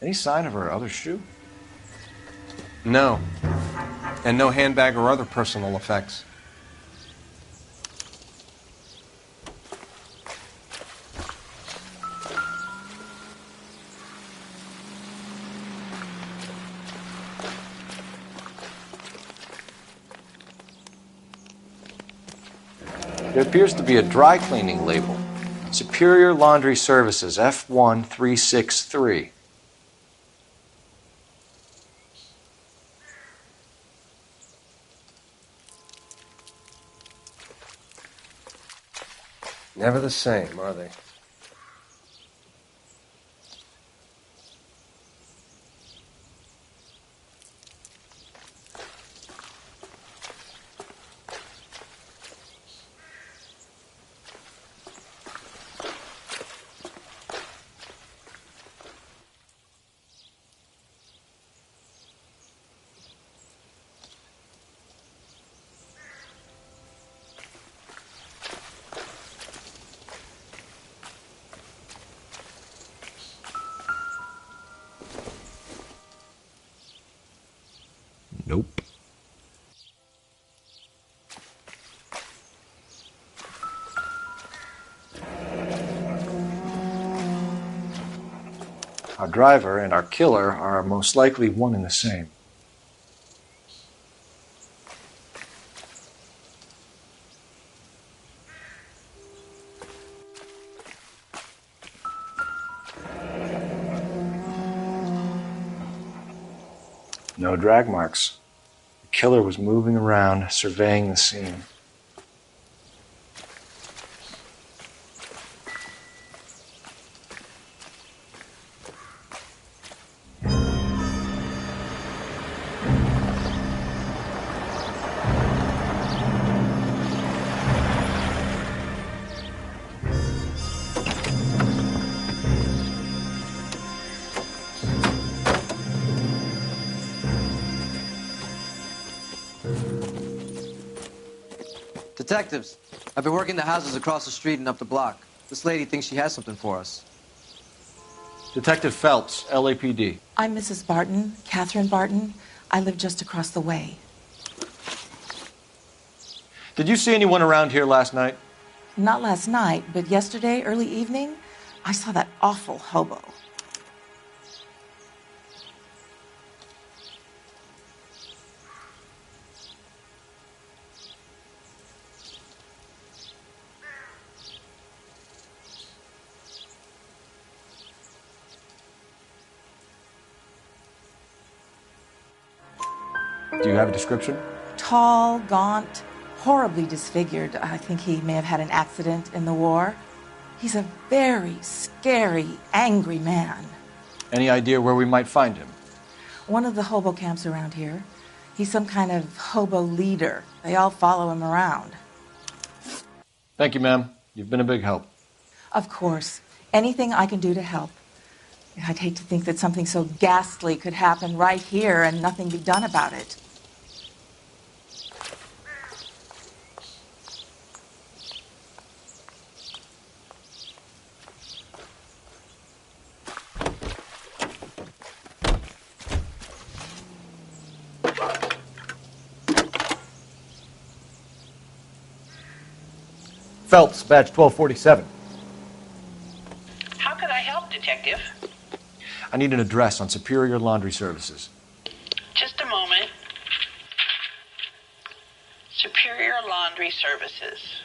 Any sign of her other shoe? No. And no handbag or other personal effects. There appears to be a dry cleaning label. Superior Laundry Services, F1363. Never the same, are they? Nope. Our driver and our killer are most likely one and the same. No drag marks. The killer was moving around, surveying the scene. Detectives, I've been working the houses across the street and up the block. This lady thinks she has something for us. Detective Phelps, LAPD. I'm Mrs. Barton, Catherine Barton. I live just across the way. Did you see anyone around here last night? Not last night, but yesterday, early evening, I saw that awful hobo. Do you have a description? Tall, gaunt, horribly disfigured. I think he may have had an accident in the war. He's a very scary, angry man. Any idea where we might find him? One of the hobo camps around here. He's some kind of hobo leader. They all follow him around. Thank you, ma'am. You've been a big help. Of course. Anything I can do to help. I'd hate to think that something so ghastly could happen right here and nothing be done about it. Phelps, badge 1247. How can I help, Detective? I need an address on Superior Laundry Services. Just a moment. Superior Laundry Services,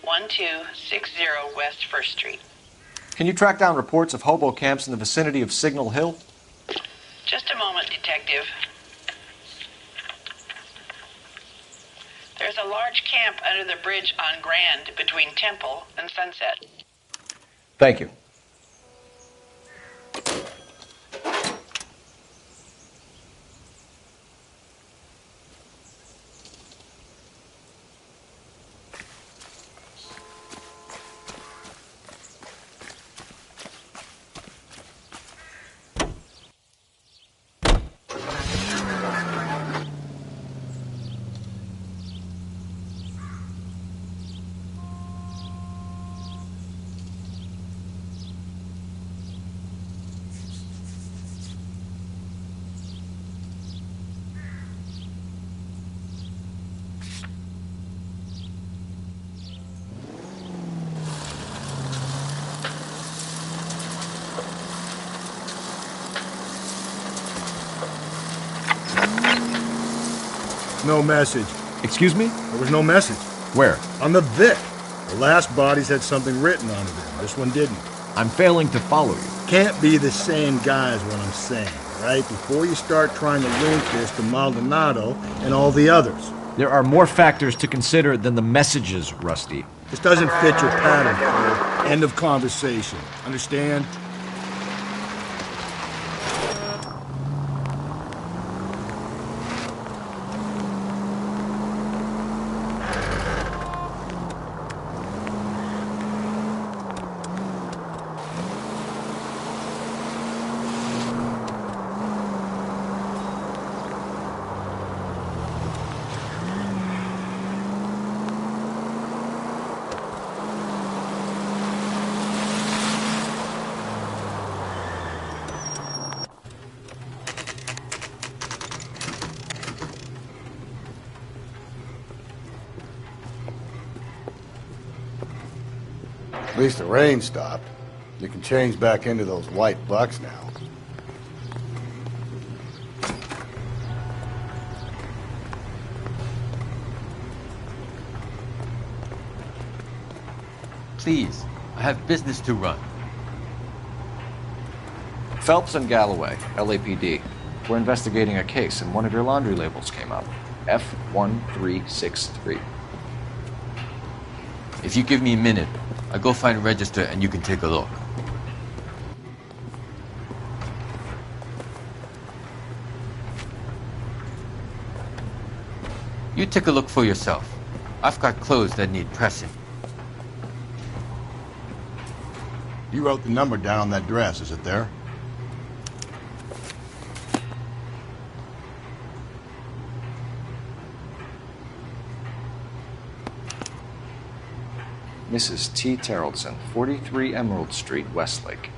1260 West 1st Street. Can you track down reports of hobo camps in the vicinity of Signal Hill? Just a moment, Detective. There's a large camp under the bridge on Grand between Temple and Sunset. Thank you. No message. Excuse me? There was no message. Where? On the Vic. The last bodies had something written on them. This one didn't. I'm failing to follow you. Can't be the same guy is what I'm saying, right? Before you start trying to link this to Maldonado and all the others. There are more factors to consider than the messages, Rusty. This doesn't fit your pattern, Cole. End of conversation. Understand? At least the rain stopped. You can change back into those white bucks now. Please, I have business to run. Phelps and Galloway, LAPD. We're investigating a case, and one of your laundry labels came up. F1363. If you give me a minute, I'll go find a register and you can take a look. You take a look for yourself. I've got clothes that need pressing. You wrote the number down on that dress, is it there? Mrs. T. Terrellson, 43 Emerald Street, Westlake.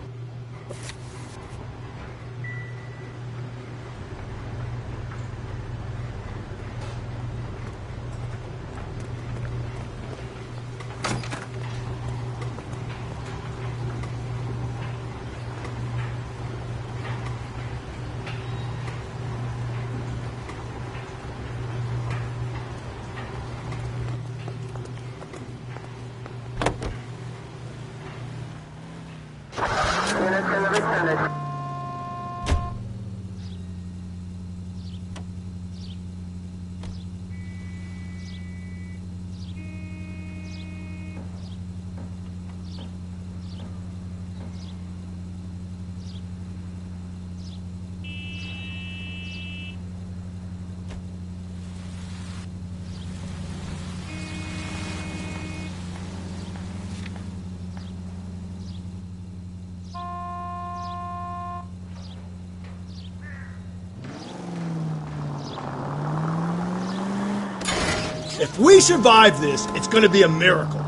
If we survive this, it's gonna be a miracle.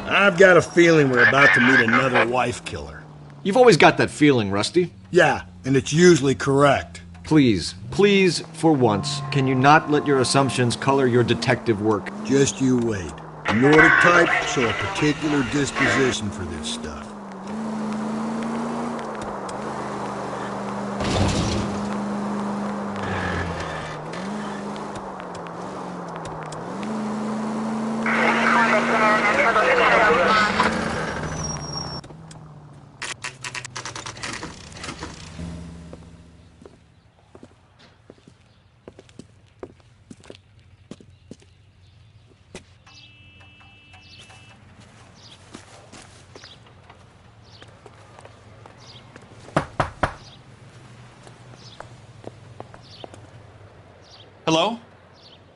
I've got a feeling we're about to meet another wife killer. You've always got that feeling, Rusty. Yeah, and it's usually correct. Please, please, for once, can you not let your assumptions color your detective work? Just you wait. The Nordic type show a particular disposition for this stuff. Hello?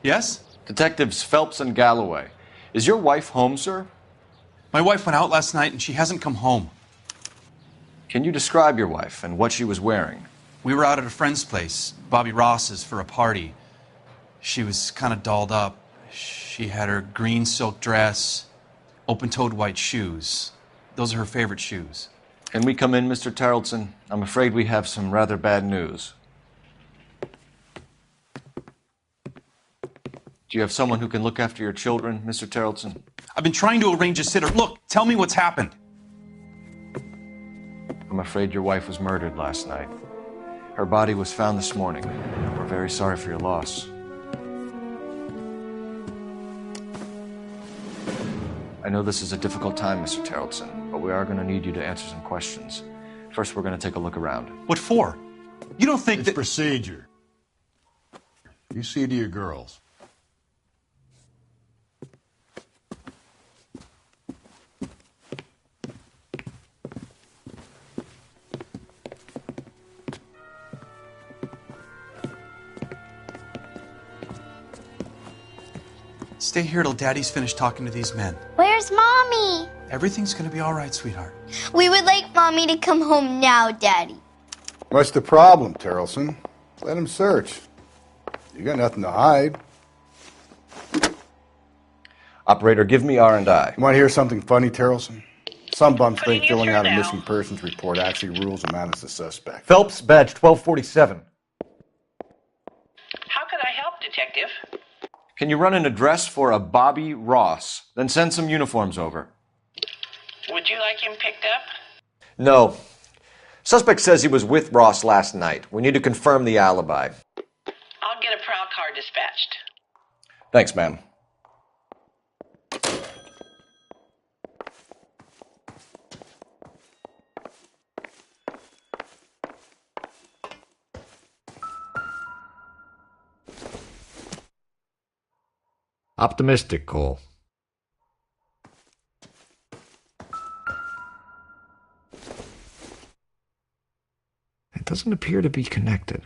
Yes? Detectives Phelps and Galloway. Is your wife home, sir? My wife went out last night and she hasn't come home. Can you describe your wife and what she was wearing? We were out at a friend's place, Bobby Ross's, for a party. She was kind of dolled up. She had her green silk dress, open-toed white shoes. Those are her favorite shoes. Can we come in, Mr. Tarleton? I'm afraid we have some rather bad news. Do you have someone who can look after your children, Mr. Tarleton? I've been trying to arrange a sitter. Look, tell me what's happened. I'm afraid your wife was murdered last night. Her body was found this morning. We're very sorry for your loss. I know this is a difficult time, Mr. Terrelson, but we are going to need you to answer some questions. First, we're going to take a look around. What for? You don't think it's procedure. You see to your girls. Stay here till Daddy's finished talking to these men. Where's Mommy? Everything's gonna be all right, sweetheart. We would like Mommy to come home now, Daddy. What's the problem, Terrelson? Let him search. You got nothing to hide. Operator, give me R&I. You want to hear something funny, Terrelson? Some bums think filling out a missing persons report actually rules him out as a suspect. Phelps, badge 1247. How could I help, Detective? Can you run an address for a Bobby Ross? Then send some uniforms over. Would you like him picked up? No. Suspect says he was with Ross last night. We need to confirm the alibi. I'll get a prowl car dispatched. Thanks, ma'am. Optimistic, Cole. It doesn't appear to be connected.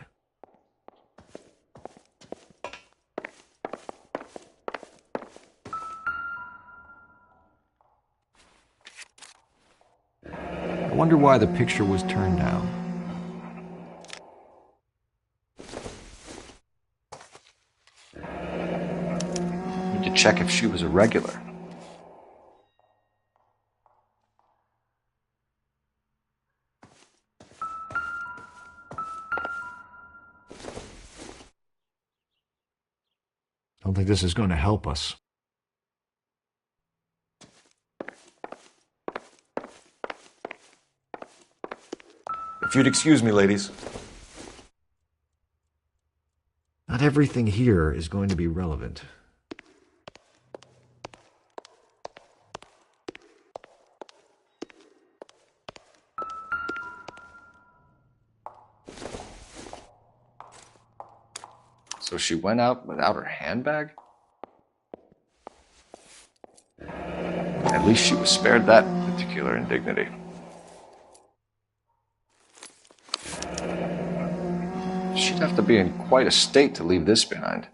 I wonder why the picture was turned down. Need to check if she was a regular. I don't think this is going to help us. If you'd excuse me, ladies. Not everything here is going to be relevant. So she went out without her handbag? At least she was spared that particular indignity. She'd have to be in quite a state to leave this behind.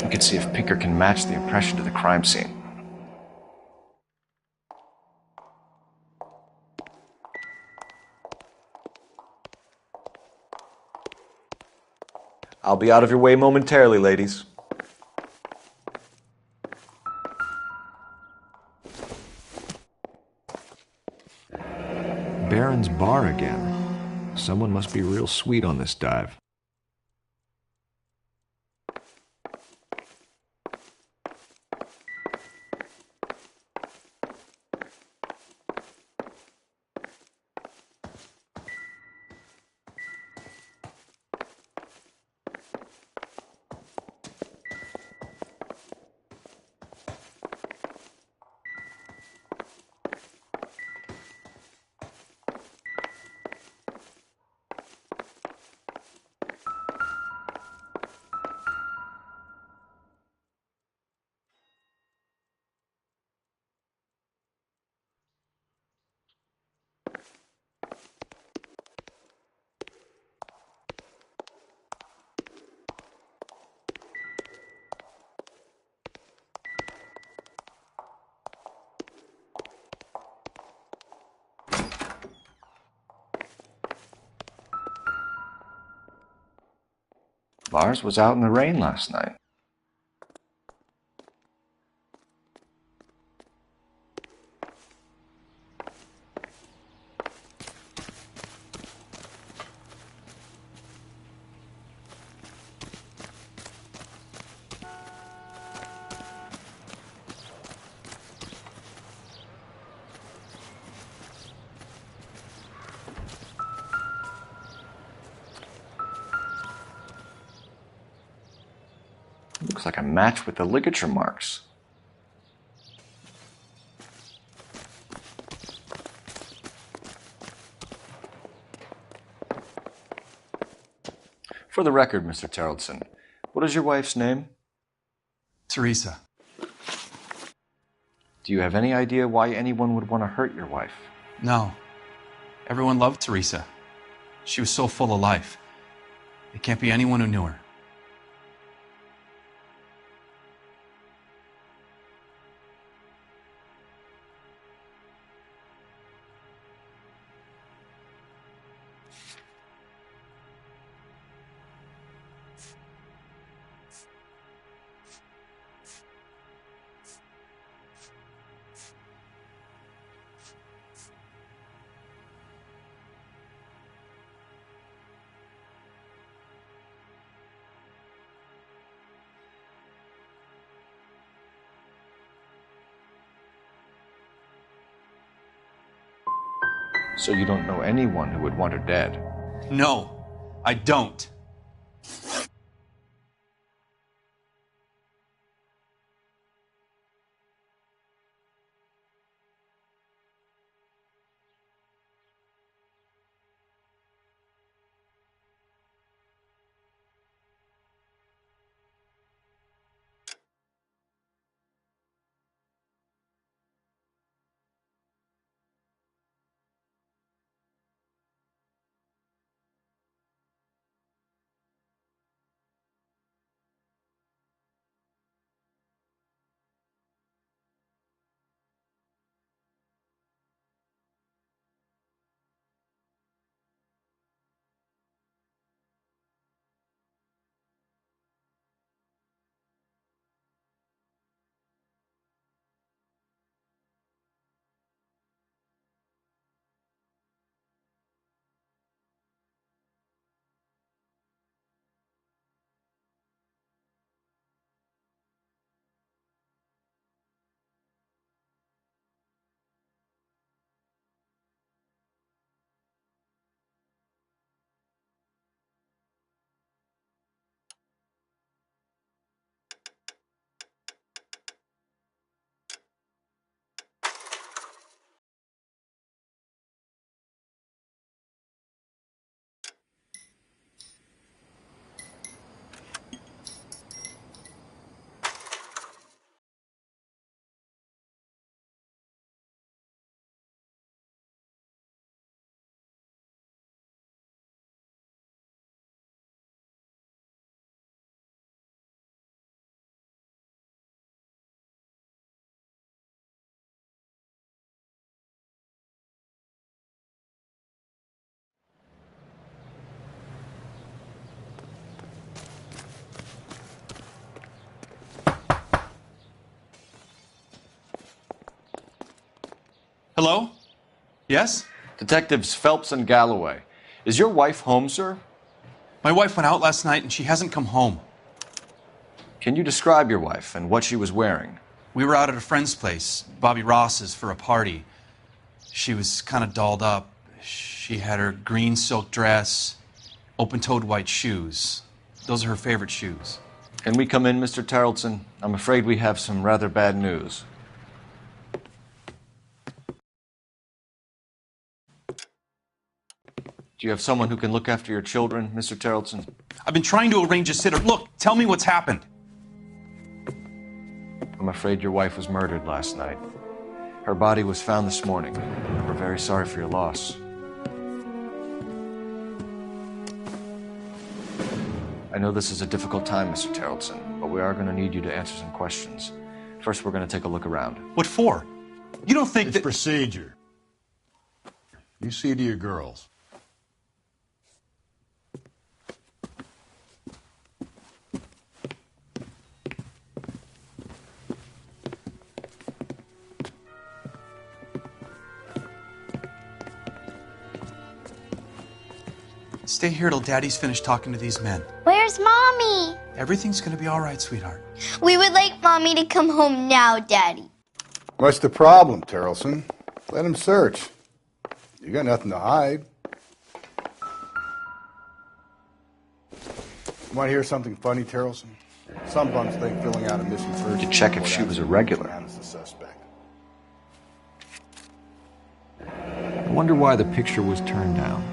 You can see if Pinker can match the impression to the crime scene. I'll be out of your way momentarily, ladies. Baron's bar again. Someone must be real sweet on this dive. Lars was out in the rain last night. Looks like a match with the ligature marks. For the record, Mr. Tarleton, what is your wife's name? Teresa. Do you have any idea why anyone would want to hurt your wife? No. Everyone loved Teresa. She was so full of life. It can't be anyone who knew her. So you don't know anyone who would want her dead? No, I don't. Hello? Yes? Detectives Phelps and Galloway. Is your wife home, sir? My wife went out last night and she hasn't come home. Can you describe your wife and what she was wearing? We were out at a friend's place, Bobby Ross's, for a party. She was kind of dolled up. She had her green silk dress, open-toed white shoes. Those are her favorite shoes. Can we come in, Mr. Tarleton? I'm afraid we have some rather bad news. Do you have someone who can look after your children, Mr. Tarleton? I've been trying to arrange a sitter. Look, tell me what's happened. I'm afraid your wife was murdered last night. Her body was found this morning, and we're very sorry for your loss. I know this is a difficult time, Mr. Tarleton, but we are going to need you to answer some questions. First, we're going to take a look around. What for? You don't think it's procedure. You see to your girls. Stay here till Daddy's finished talking to these men. Where's Mommy? Everything's gonna be all right, sweetheart. We would like Mommy to come home now, Daddy. What's the problem, Tarleton? Let him search. You got nothing to hide. Want to hear something funny, Tarleton? Some bums think filling out a missing person To check if she was a regular. as a suspect. I wonder why the picture was turned down.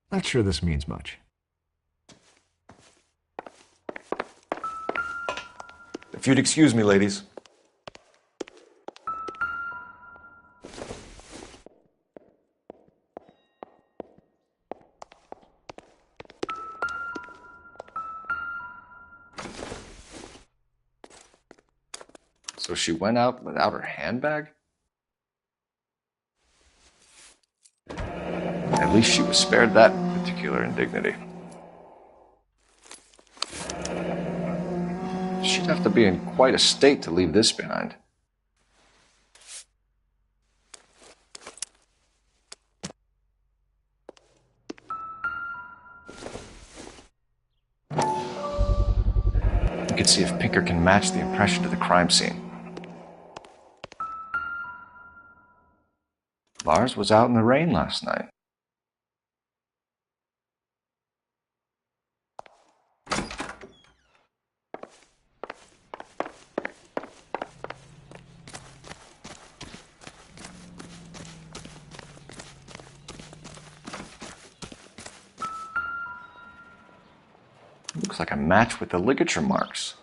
Not sure this means much. If you'd excuse me, ladies. So she went out without her handbag? At least she was spared that particular indignity. She'd have to be in quite a state to leave this behind. You can see if Pinker can match the impression to the crime scene. Lars was out in the rain last night. Looks like a match with the ligature marks.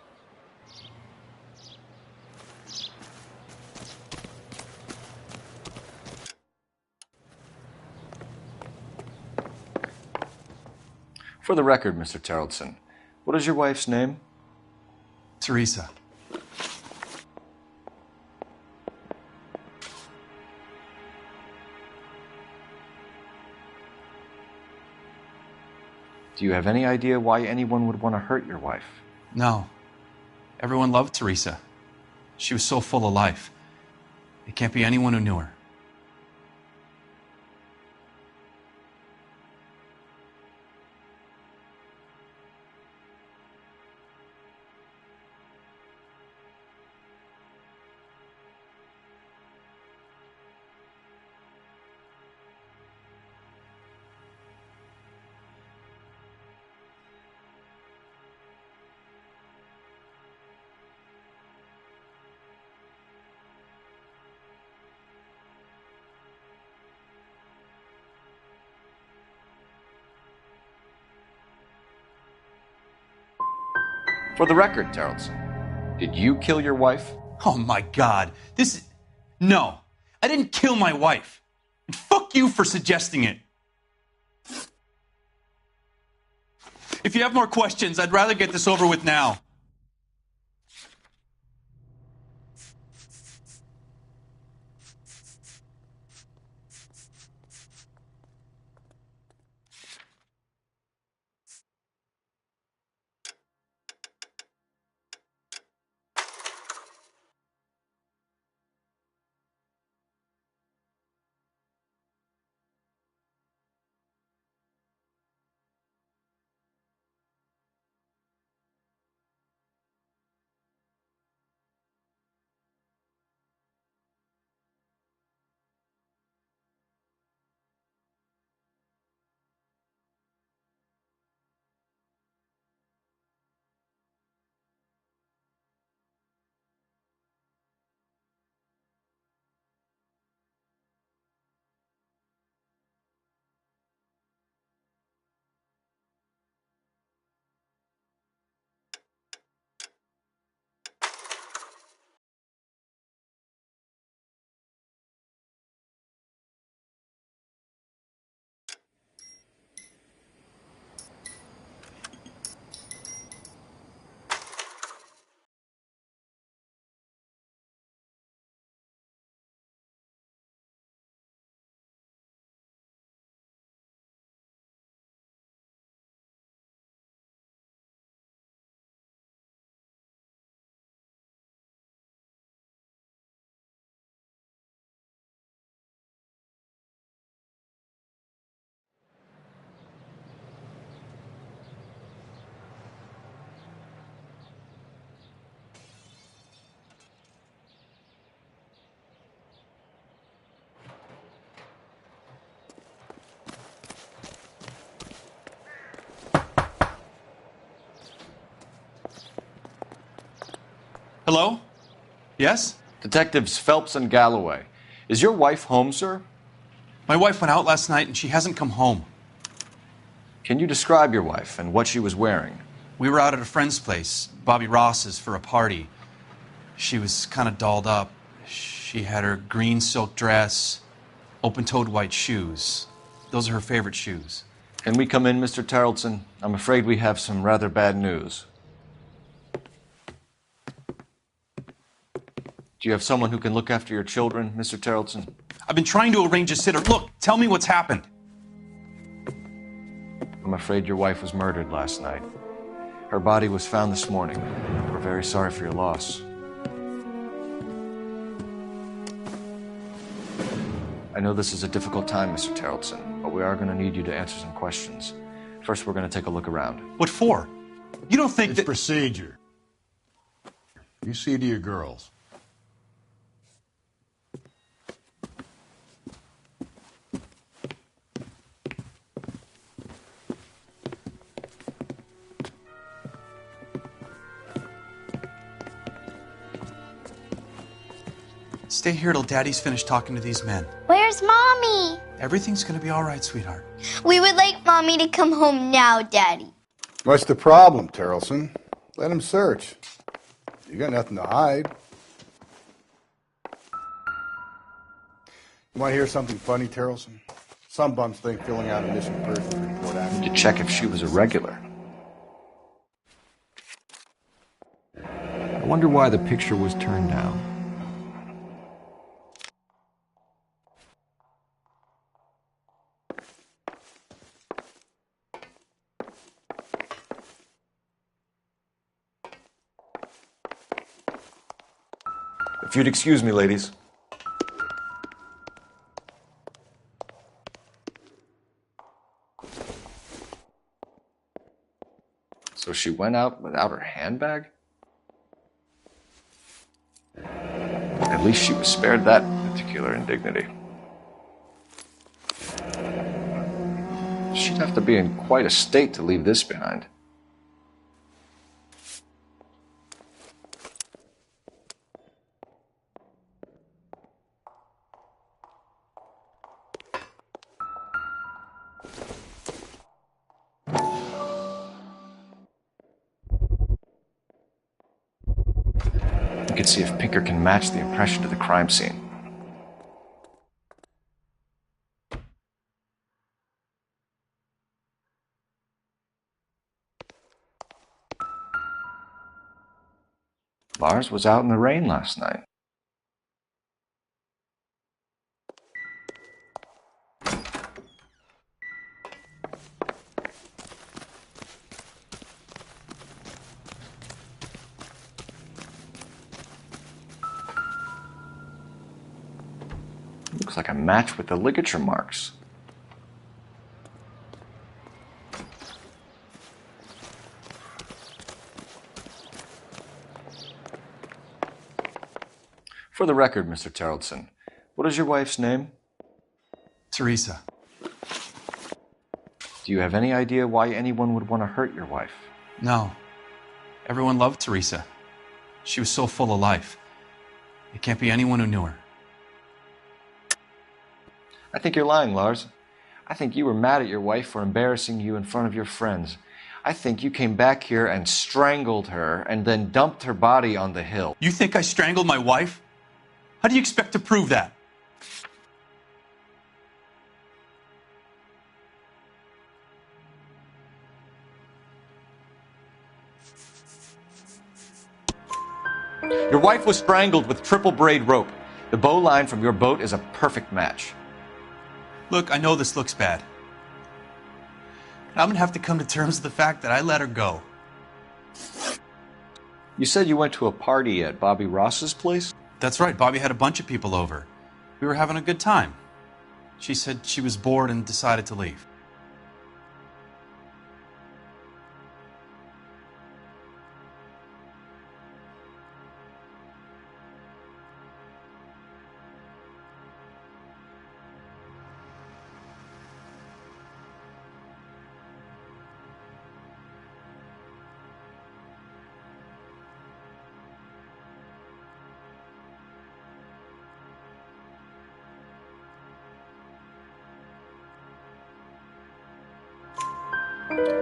For the record, Mr. Terrelson, what is your wife's name? Teresa. Do you have any idea why anyone would want to hurt your wife? No. Everyone loved Teresa. She was so full of life. It can't be anyone who knew her. For the record, Terrelson, did you kill your wife? Oh my God. No. I didn't kill my wife. And fuck you for suggesting it. If you have more questions, I'd rather get this over with now. Hello? Yes? Detectives Phelps and Galloway. Is your wife home, sir? My wife went out last night and she hasn't come home. Can you describe your wife and what she was wearing? We were out at a friend's place, Bobby Ross's, for a party. She was kind of dolled up. She had her green silk dress, open-toed white shoes. Those are her favorite shoes. Can we come in, Mr. Tarleton? I'm afraid we have some rather bad news. Do you have someone who can look after your children, Mr. Tarleton? I've been trying to arrange a sitter. Look, tell me what's happened. I'm afraid your wife was murdered last night. Her body was found this morning. We're very sorry for your loss. I know this is a difficult time, Mr. Tarleton, but we are going to need you to answer some questions. First, we're going to take a look around. What for? You don't think it's procedure. You see to your girls. Stay here till Daddy's finished talking to these men. Where's Mommy? Everything's gonna be all right, sweetheart. We would like Mommy to come home now, Daddy. What's the problem, Tarleton? Let him search. You got nothing to hide. You want to hear something funny, Tarleton? Some bums think filling out a missing persons report To check if she was a regular. I wonder why the picture was turned down. If you'd excuse me, ladies. So she went out without her handbag? At least she was spared that particular indignity. She'd have to be in quite a state to leave this behind. We can see if Pinker can match the impression to the crime scene. Lars was out in the rain last night. Looks like a match with the ligature marks. For the record, Mr. Tarleton, what is your wife's name? Teresa. Do you have any idea why anyone would want to hurt your wife? No. Everyone loved Teresa. She was so full of life. It can't be anyone who knew her. I think you're lying, Lars. I think you were mad at your wife for embarrassing you in front of your friends. I think you came back here and strangled her and then dumped her body on the hill. You think I strangled my wife? How do you expect to prove that? Your wife was strangled with triple braid rope. The bow line from your boat is a perfect match. Look, I know this looks bad. I'm gonna have to come to terms with the fact that I let her go. You said you went to a party at Bobby Ross's place? That's right, Bobby had a bunch of people over. We were having a good time. She said she was bored and decided to leave.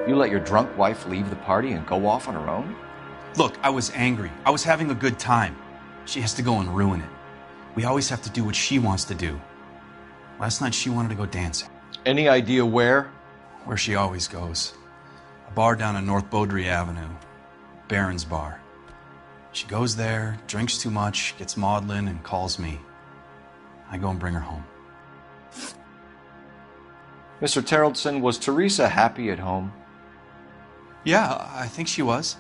You let your drunk wife leave the party and go off on her own? Look, I was angry. I was having a good time. She has to go and ruin it. We always have to do what she wants to do. Last night she wanted to go dancing. Any idea where? Where she always goes. A bar down on North Beaudry Avenue. Baron's Bar. She goes there, drinks too much, gets maudlin, and calls me. I go and bring her home. Mr. Terrellson, was Teresa happy at home? Yeah, I think she was.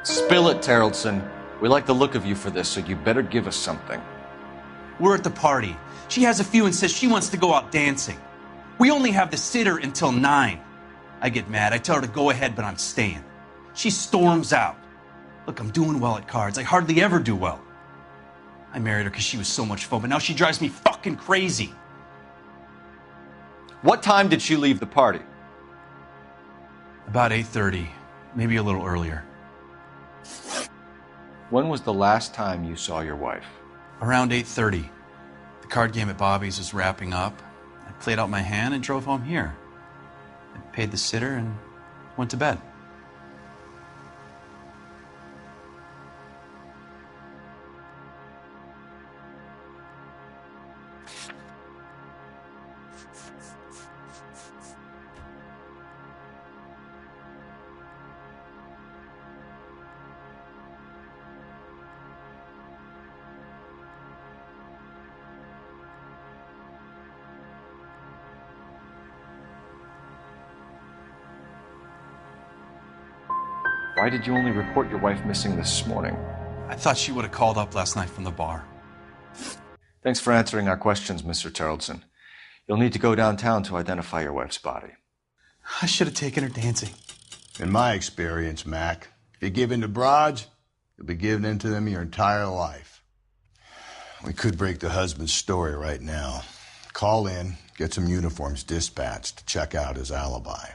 Spill it, Terrellson. We like the look of you for this, so you better give us something. We're at the party. She has a few and says she wants to go out dancing. We only have the sitter until 9. I get mad. I tell her to go ahead, but I'm staying. She storms out. Look, I'm doing well at cards. I hardly ever do well. I married her because she was so much fun, but now she drives me fucking crazy. What time did she leave the party? About 8:30, maybe a little earlier. When was the last time you saw your wife? Around 8:30. The card game at Bobby's was wrapping up. I played out my hand and drove home here. I paid the sitter and went to bed. Why did you only report your wife missing this morning? I thought she would have called up last night from the bar. Thanks for answering our questions, Mr. Terrellson. You'll need to go downtown to identify your wife's body. I should have taken her dancing. In my experience, Mac, if you give in to broads, you'll be giving in to them your entire life. We could break the husband's story right now. Call in, get some uniforms dispatched to check out his alibi.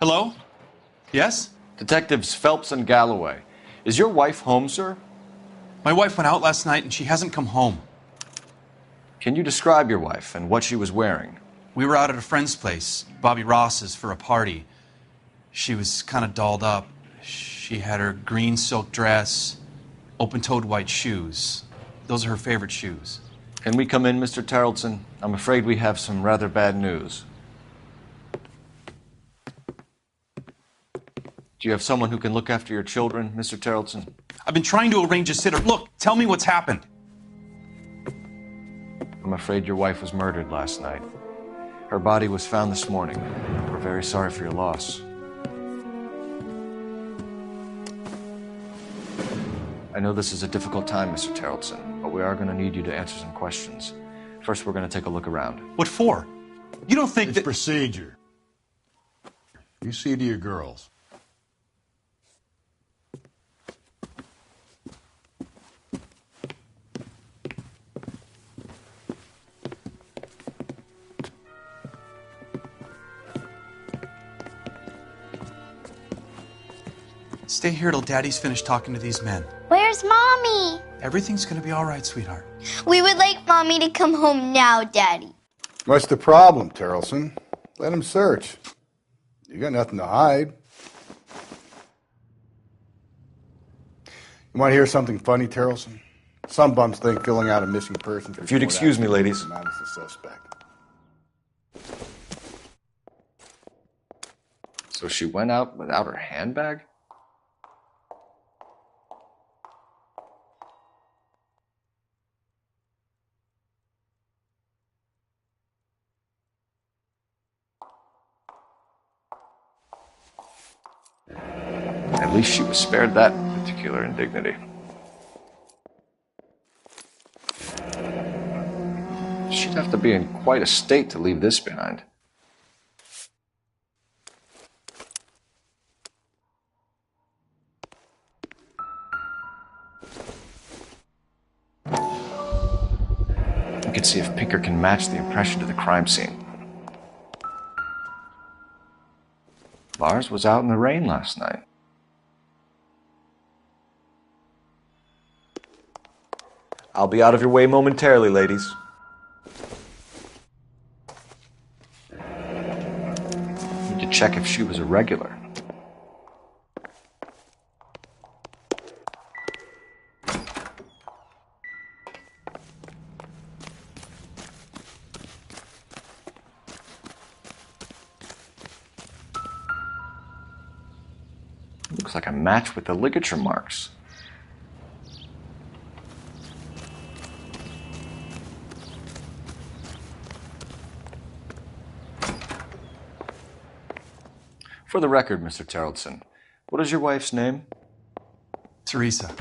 Hello? Yes? Detectives Phelps and Galloway. Is your wife home, sir? My wife went out last night and she hasn't come home. Can you describe your wife and what she was wearing? We were out at a friend's place, Bobby Ross's, for a party. She was kind of dolled up. She had her green silk dress, open-toed white shoes. Those are her favorite shoes. Can we come in, Mr. Terrellson? I'm afraid we have some rather bad news. Do you have someone who can look after your children, Mr. Tarleton? I've been trying to arrange a sitter. Look, tell me what's happened. I'm afraid your wife was murdered last night. Her body was found this morning. We're very sorry for your loss. I know this is a difficult time, Mr. Tarleton, but we are going to need you to answer some questions. First, we're going to take a look around. What for? You don't think it's procedure. You see to your girls. Stay here till Daddy's finished talking to these men. Where's Mommy? Everything's gonna be all right, sweetheart. We would like Mommy to come home now, Daddy. What's the problem, Tarleton? Let him search. You got nothing to hide. You want to hear something funny, Tarleton? Some bums think filling out a missing persons report... If you'd excuse me, ladies. ...not as a suspect. So she went out without her handbag? At least she was spared that particular indignity. She'd have to be in quite a state to leave this behind. We can see if Pinker can match the impression to the crime scene. Lars was out in the rain last night. I'll be out of your way momentarily, ladies. Need to check if she was a regular. Looks like a match with the ligature marks. For the record, Mr. Tarleton, what is your wife's name? Teresa.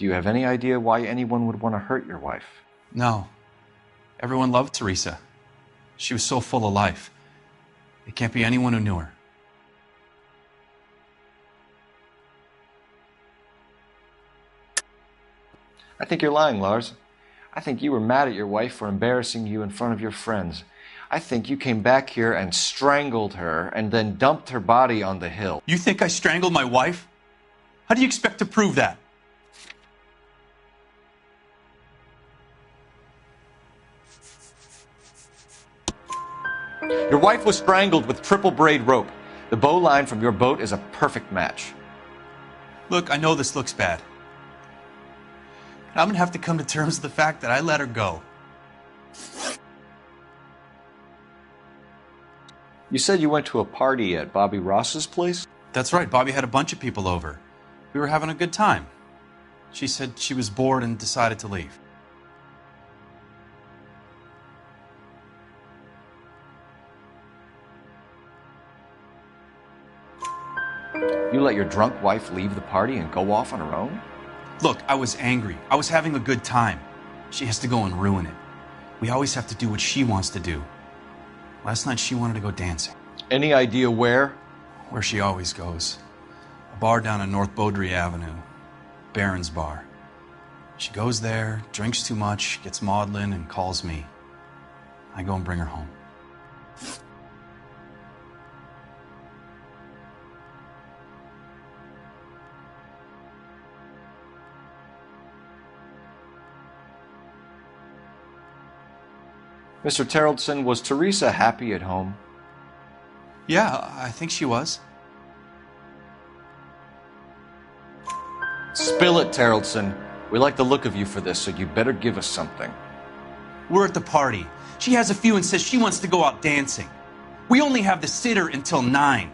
Do you have any idea why anyone would want to hurt your wife? No. Everyone loved Teresa. She was so full of life. It can't be anyone who knew her. I think you're lying, Lars. I think you were mad at your wife for embarrassing you in front of your friends. I think you came back here and strangled her and then dumped her body on the hill. You think I strangled my wife? How do you expect to prove that? Your wife was strangled with triple braid rope. The bow line from your boat is a perfect match. Look, I know this looks bad. I'm gonna have to come to terms with the fact that I let her go. You said you went to a party at Bobby Ross's place? That's right. Bobby had a bunch of people over. We were having a good time. She said she was bored and decided to leave. You let your drunk wife leave the party and go off on her own? Look, I was angry. I was having a good time. She has to go and ruin it. We always have to do what she wants to do. Last night she wanted to go dancing. Any idea where? Where she always goes. A bar down on North Beaudry Avenue. Baron's Bar. She goes there, drinks too much, gets maudlin, and calls me. I go and bring her home. Mr. Terrellson, was Teresa happy at home? Yeah, I think she was. Spill it, Terrellson. We like the look of you for this, so you better give us something. We're at the party. She has a few and says she wants to go out dancing. We only have the sitter until 9.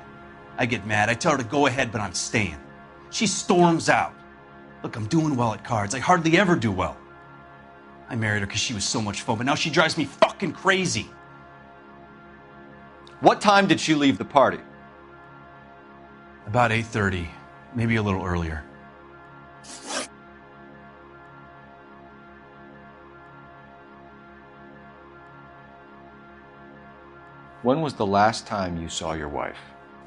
I get mad. I tell her to go ahead, but I'm staying. She storms out. Look, I'm doing well at cards. I hardly ever do well. I married her because she was so much fun, but now she drives me fucking crazy. What time did she leave the party? About 8:30, maybe a little earlier. When was the last time you saw your wife?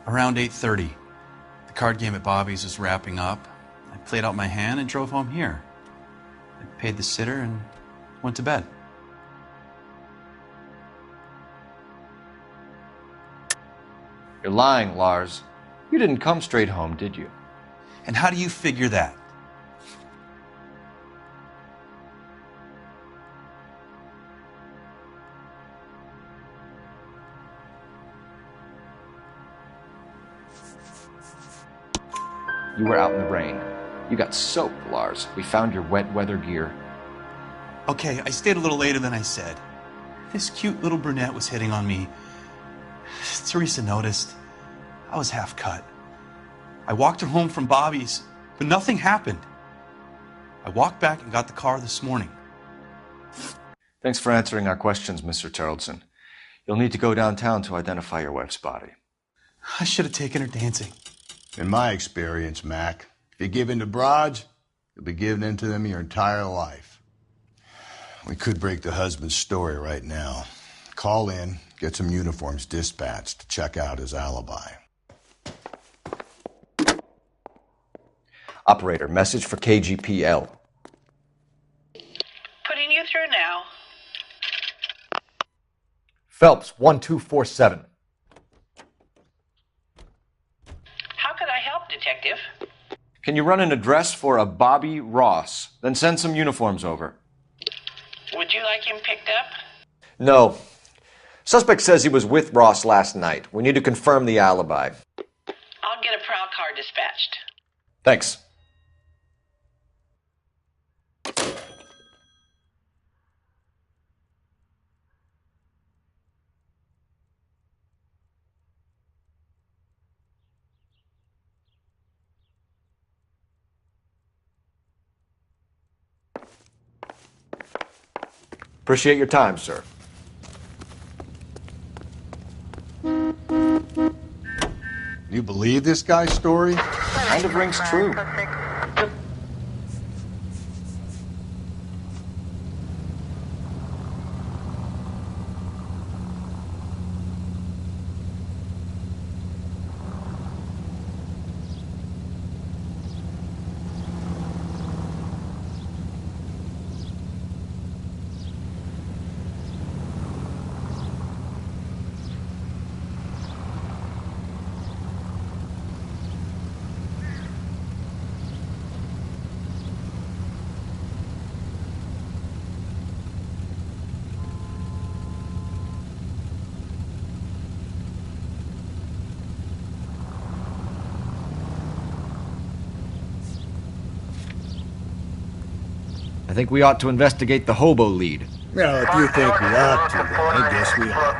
Around 8:30. The card game at Bobby's was wrapping up. I played out my hand and drove home here. I paid the sitter and went to bed. You're lying, Lars. You didn't come straight home, did you? And how do you figure that? You were out in the rain. You got soaked, Lars. We found your wet weather gear. Okay, I stayed a little later than I said. This cute little brunette was hitting on me. Teresa noticed. I was half cut. I walked her home from Bobby's, but nothing happened. I walked back and got the car this morning. Thanks for answering our questions, Mr. Terrellson. You'll need to go downtown to identify your wife's body. I should have taken her dancing. In my experience, Mac, if you give in to broads, you'll be giving in to them your entire life. We could break the husband's story right now. Call in, get some uniforms dispatched to check out his alibi. Operator, message for KGPL. Putting you through now. Phelps, 1247. How could I help, Detective? Can you run an address for a Bobby Ross? Then send some uniforms over. Would you like him picked up? No. Suspect says he was with Ross last night. We need to confirm the alibi. I'll get a prowl car dispatched. Thanks. Appreciate your time, sir. You believe this guy's story? Kind of rings true. I think we ought to investigate the hobo lead. Well, if you think we ought to, then I guess we ought.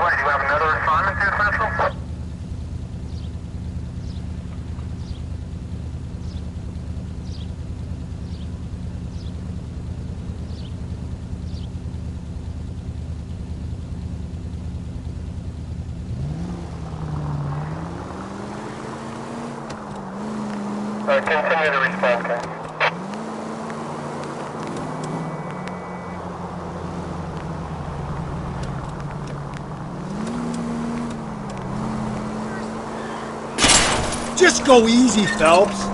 Continue to respond, okay? Just go easy, Phelps.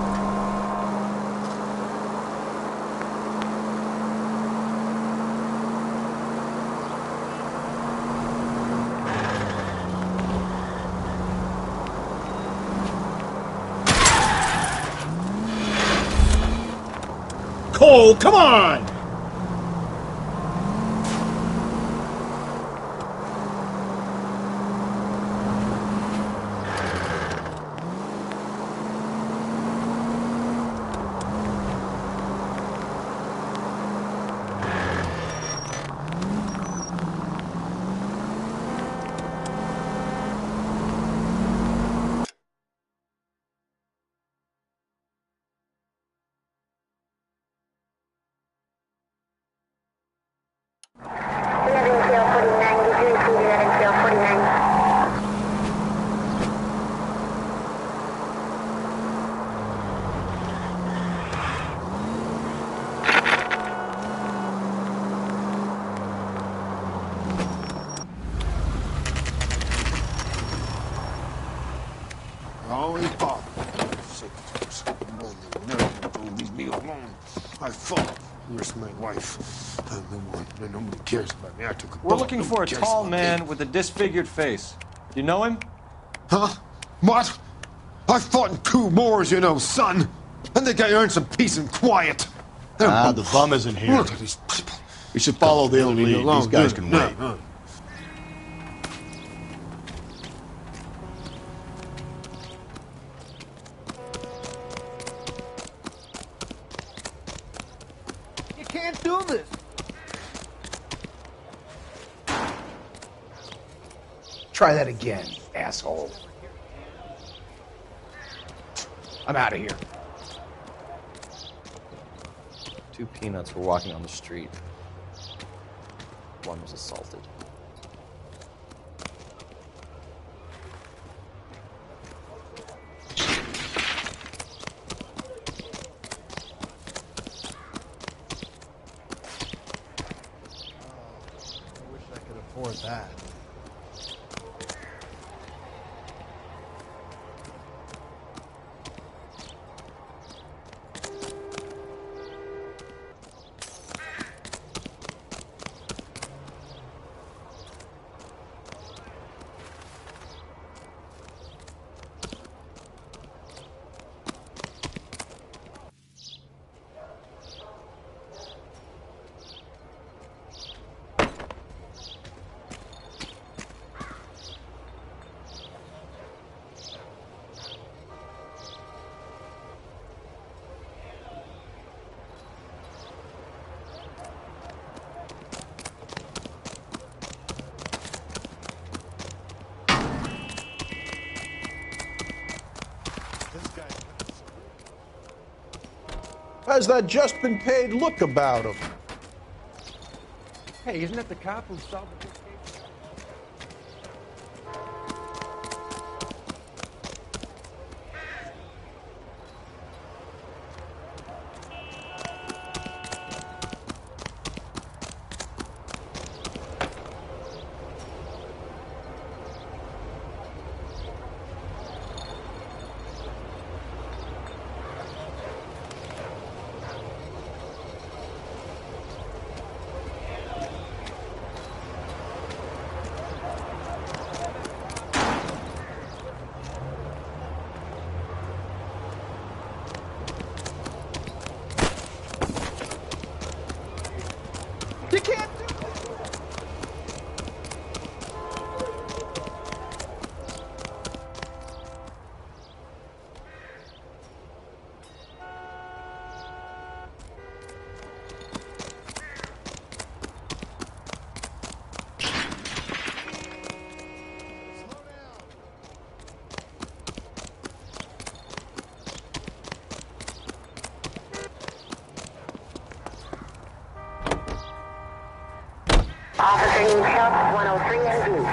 Cole, come on! alone. I fought. Where's my wife? Nobody cares about me. I took a We're bullet. looking for a Nobody cares tall about man me. with a disfigured face. Do you know him? Huh? What? I fought in 2 wars, you know, son. I think I earned some peace and quiet. The bum isn't here. Look at these people. We should follow the Leave me lead. alone, These guys dude. can No, wait. no. You can't do this. Try that again, asshole. I'm out of here. 2 peanuts were walking on the street. One was assaulted. I wish I could afford that. Has that just been paid look about him? Hey, isn't that the cop who solved the case? You can't do this. Officer needs help, 103 and blue.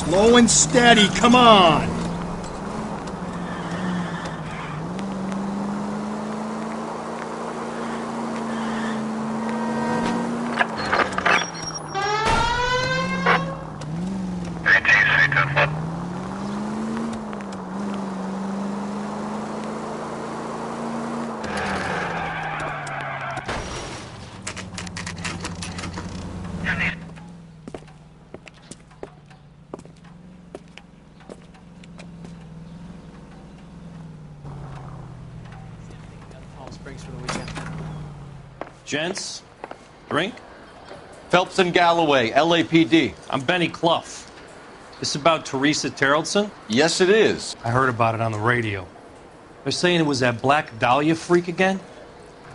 Slow and steady, come on! Gents, drink? Phelps and Galloway, LAPD. I'm Benny Clough. This about Teresa Terrellson? Yes, it is. I heard about it on the radio. They're saying it was that Black Dahlia freak again?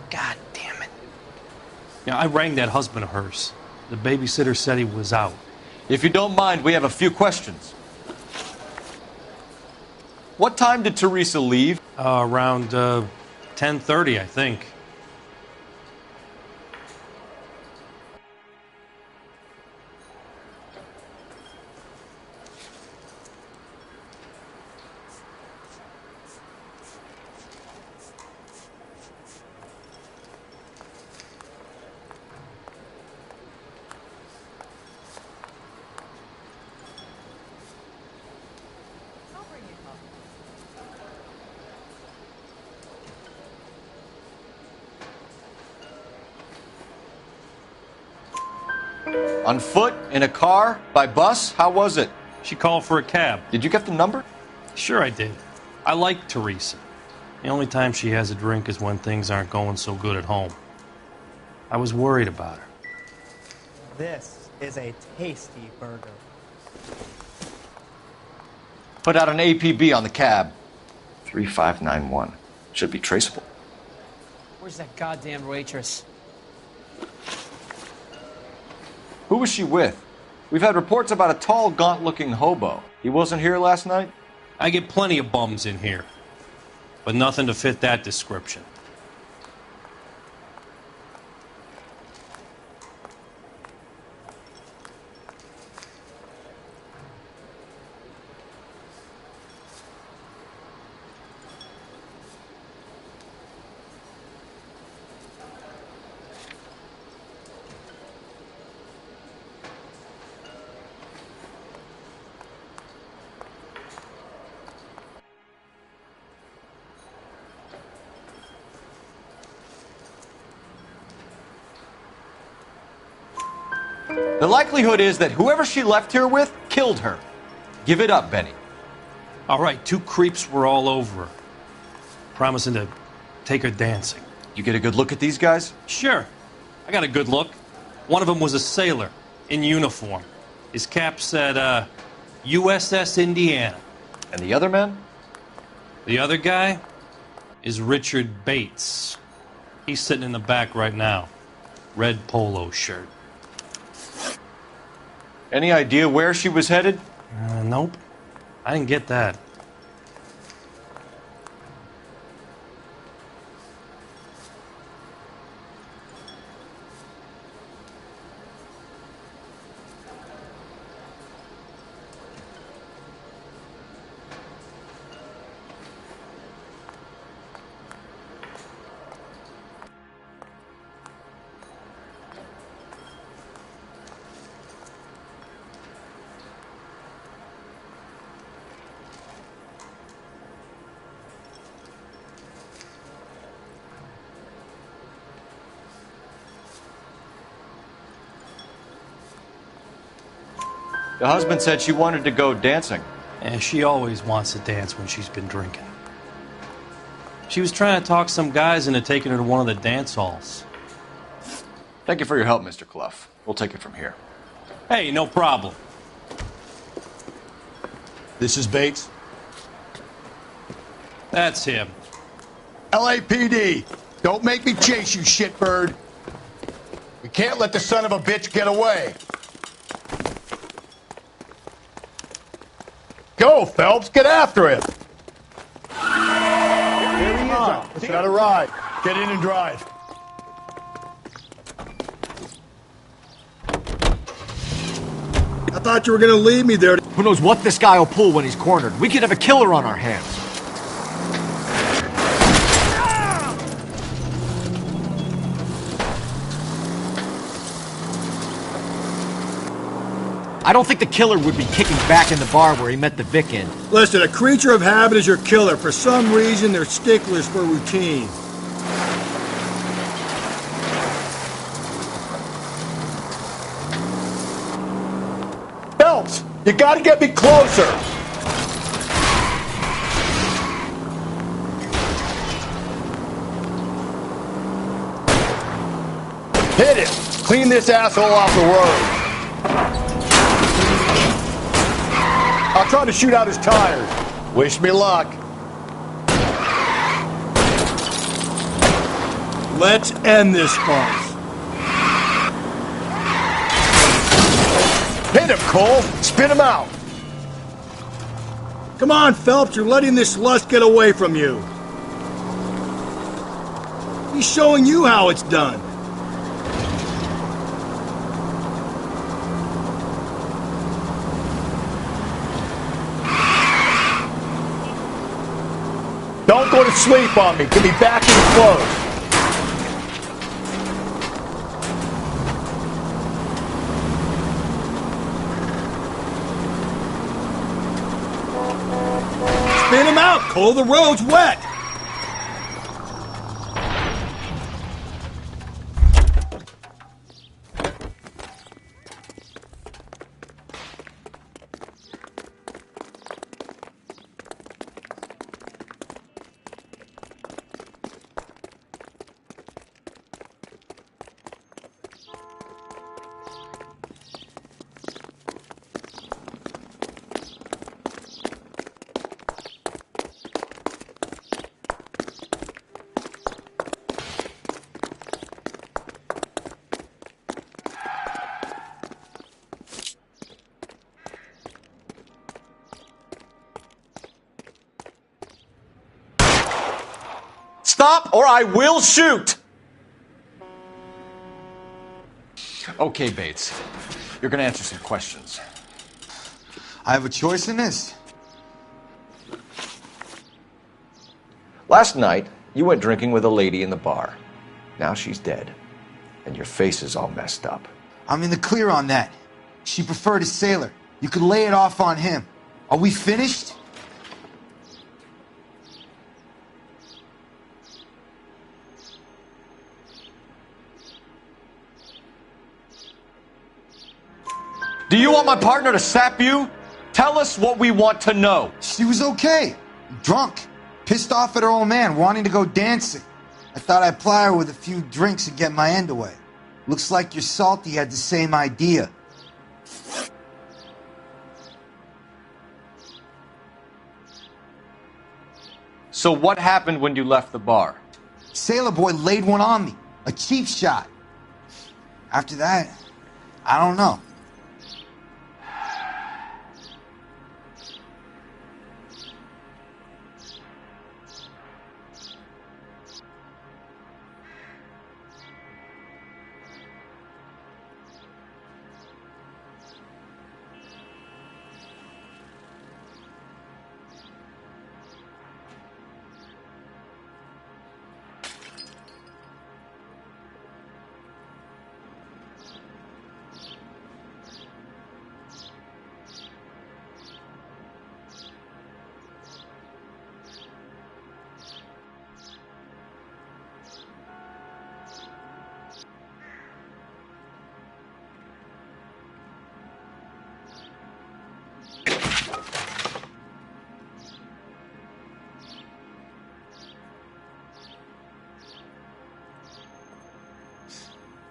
God damn it. Yeah, I rang that husband of hers. The babysitter said he was out. If you don't mind, we have a few questions. What time did Teresa leave? Around 10:30, I think. On foot? In a car? By bus? How was it? She called for a cab. Did you get the number? Sure I did. I like Teresa. The only time she has a drink is when things aren't going so good at home. I was worried about her. This is a tasty burger. Put out an APB on the cab. 3591. Should be traceable. Where's that goddamn waitress? Who was she with? We've had reports about a tall, gaunt-looking hobo. He wasn't here last night? I get plenty of bums in here, but nothing to fit that description. The likelihood is that whoever she left here with killed her. Give it up, Benny. All right, 2 creeps were all over her, promising to take her dancing. You get a good look at these guys? Sure. I got a good look. One of them was a sailor in uniform. His cap said, USS Indiana. And the other man? The other guy is Richard Bates. He's sitting in the back right now. Red polo shirt. Any idea where she was headed? Nope. I didn't get that. The husband said she wanted to go dancing. And she always wants to dance when she's been drinking. She was trying to talk some guys into taking her to one of the dance halls. Thank you for your help, Mr. Clough. We'll take it from here. Hey, no problem. This is Bates. That's him. LAPD, don't make me chase you, shitbird. We can't let the son of a bitch get away. Go, Phelps, get after him. Here he is. Let's not a ride. Get in and drive. I thought you were gonna leave me there. Who knows what this guy will pull when he's cornered? We could have a killer on our hands. I don't think the killer would be kicking back in the bar where he met the Vic in. Listen, a creature of habit is your killer. For some reason, they're sticklers for routine. Phelps, you gotta get me closer. Hit it. Clean this asshole off the road. I'll try to shoot out his tires. Wish me luck. Let's end this farce. Hit him, Cole! Spit him out! Come on, Phelps, you're letting this lust get away from you. He's showing you how it's done. Don't go to sleep on me. Give me back in the clothes. Spin him out, Cole. The road's wet. Stop or I will shoot! Okay, Bates. You're gonna answer some questions. I have a choice in this. Last night, you went drinking with a lady in the bar. Now she's dead. And your face is all messed up. I'm in the clear on that. She preferred a sailor. You could lay it off on him. Are we finished? Do you want my partner to sap you? Tell us what we want to know. She was okay. Drunk. Pissed off at her old man, wanting to go dancing. I thought I'd ply her with a few drinks and get my end away. Looks like your Salty had the same idea. So what happened when you left the bar? Sailor boy laid one on me. A cheap shot. After that, I don't know.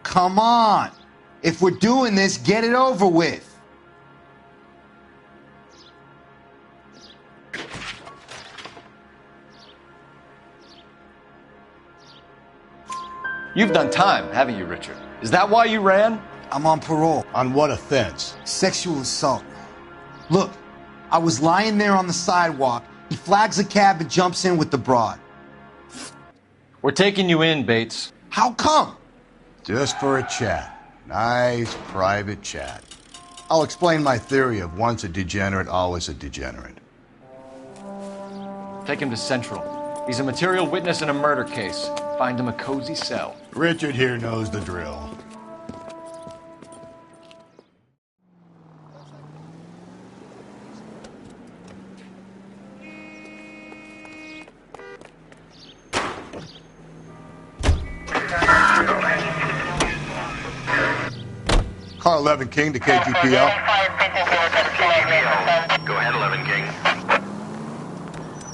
Come on. If we're doing this, get it over with. You've done time, haven't you, Richard? Is that why you ran? I'm on parole. On what offense? Sexual assault. Look, I was lying there on the sidewalk. He flags a cab and jumps in with the broad. We're taking you in, Bates. How come? Just for a chat. Nice, private chat. I'll explain my theory of once a degenerate, always a degenerate. Take him to Central. He's a material witness in a murder case. Find him a cozy cell. Richard here knows the drill. Car 11 King to KGPL. Go ahead, 11 King.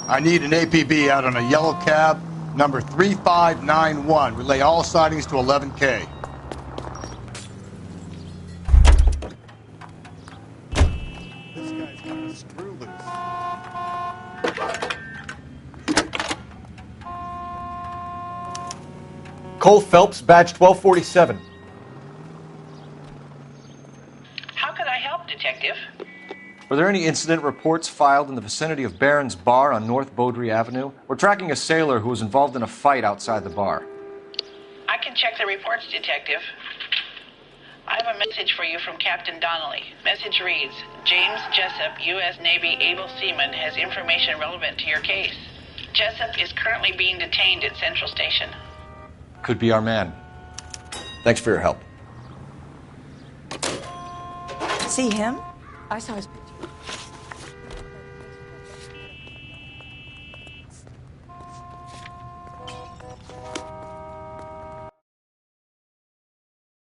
I need an APB out on a yellow cab, number 3591. Relay all sightings to 11K. This guy's got a screw loose. Cole Phelps, badge 1247. How could I help, Detective? Were there any incident reports filed in the vicinity of Barron's Bar on North Beaudry Avenue? We're tracking a sailor who was involved in a fight outside the bar. I can check the reports, Detective. I have a message for you from Captain Donnelly. Message reads, James Jessup, U.S. Navy able seaman, has information relevant to your case. Jessup is currently being detained at Central Station. Could be our man. Thanks for your help. See him? I saw his picture.